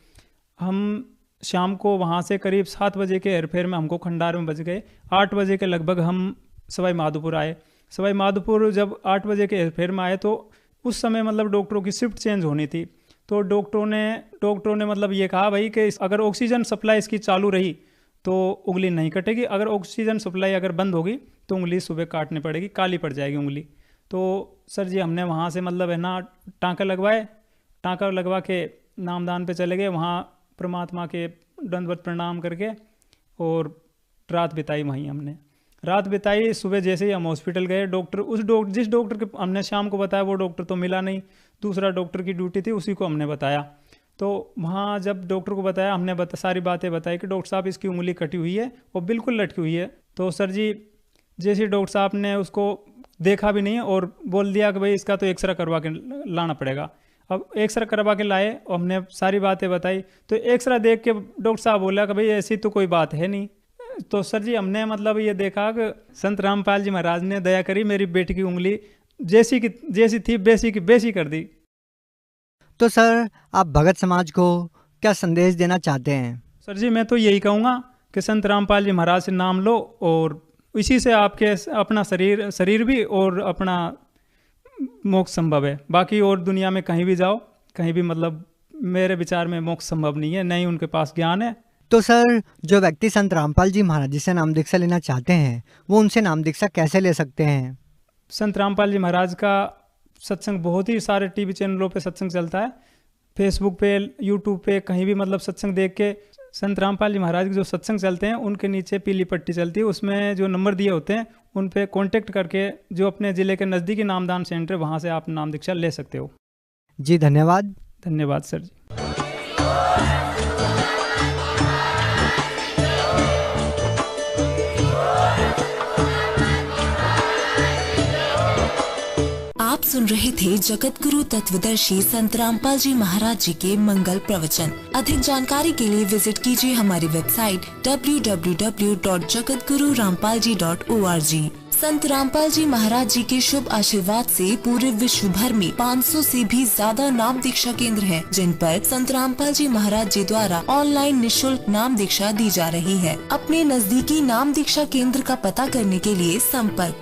हम शाम को वहाँ से करीब 7 बजे के हेरफेर में हमको खंडार में बज गए। 8 बजे के लगभग हम सवाई माधोपुर आए। सवाई माधोपुर जब 8 बजे के हेरफेर में आए तो उस समय मतलब डॉक्टरों की शिफ्ट चेंज होनी थी। तो डॉक्टरों ने मतलब ये कहा भाई कि अगर ऑक्सीजन सप्लाई इसकी चालू रही तो उंगली नहीं कटेगी, अगर ऑक्सीजन सप्लाई अगर बंद होगी तो उंगली सुबह काटनी पड़ेगी, काली पड़ जाएगी उंगली। तो सर जी हमने वहाँ से मतलब है ना टाँका लगवा के नामदान पे चले गए। वहाँ परमात्मा के दंडवत प्रणाम करके और रात बिताई वहीं हमने। रात बिताई, सुबह जैसे ही हम हॉस्पिटल गए, जिस डॉक्टर के हमने शाम को बताया वो डॉक्टर तो मिला नहीं, दूसरा डॉक्टर की ड्यूटी थी, उसी को हमने बताया। तो वहाँ जब डॉक्टर को बताया, हमने सारी बातें बताई कि डॉक्टर साहब इसकी उंगली कटी हुई है और बिल्कुल लटकी हुई है। तो सर जी जैसे डॉक्टर साहब ने उसको देखा भी नहीं और बोल दिया कि भाई इसका तो एक्सरे करवा के लाना पड़ेगा। अब एक्सरे करवा के लाए और हमने सारी बातें बताई। तो एक्सरे देख के डॉक्टर साहब बोला कि भाई ऐसी तो कोई बात है नहीं। तो सर जी हमने मतलब ये देखा कि संत रामपाल जी महाराज ने दया करी, मेरी बेटी की उंगली जैसी थी वैसी की वैसी कर दी। तो सर आप भगत समाज को क्या संदेश देना चाहते हैं? सर जी मैं तो यही कहूँगा कि संत रामपाल जी महाराज से नाम लो और इसी से आपके अपना शरीर भी और अपना मोक्ष संभव है। बाकी और दुनिया में कहीं भी जाओ, कहीं भी मतलब मेरे विचार में मोक्ष संभव नहीं है, नहीं उनके पास ज्ञान है। तो सर जो व्यक्ति संत रामपाल जी महाराज जी से नाम दीक्षा लेना चाहते हैं वो उनसे नाम दीक्षा कैसे ले सकते हैं? संत रामपाल जी महाराज का सत्संग बहुत ही सारे टीवी चैनलों पे सत्संग चलता है, फेसबुक पे, यूट्यूब पे, कहीं भी मतलब सत्संग देख के संत रामपाल जी महाराज के जो सत्संग चलते हैं उनके नीचे पीली पट्टी चलती है, उसमें जो नंबर दिए होते हैं उन पे कांटेक्ट करके जो अपने ज़िले के नज़दीकी नामदान सेंटर वहाँ से आप नाम दीक्षा ले सकते हो। जी धन्यवाद। धन्यवाद सर जी। आप सुन रहे थे जगत गुरु तत्वदर्शी संत रामपाल जी महाराज जी के मंगल प्रवचन। अधिक जानकारी के लिए विजिट कीजिए हमारी वेबसाइट www.jagatgururampalji.org। संत रामपाल जी महाराज जी के शुभ आशीर्वाद से पूरे विश्व भर में 500 से भी ज्यादा नाम दीक्षा केंद्र हैं, जिन पर संत रामपाल जी महाराज जी द्वारा ऑनलाइन निशुल्क नाम दीक्षा दी जा रही है। अपने नजदीकी नाम दीक्षा केंद्र का पता करने के लिए संपर्क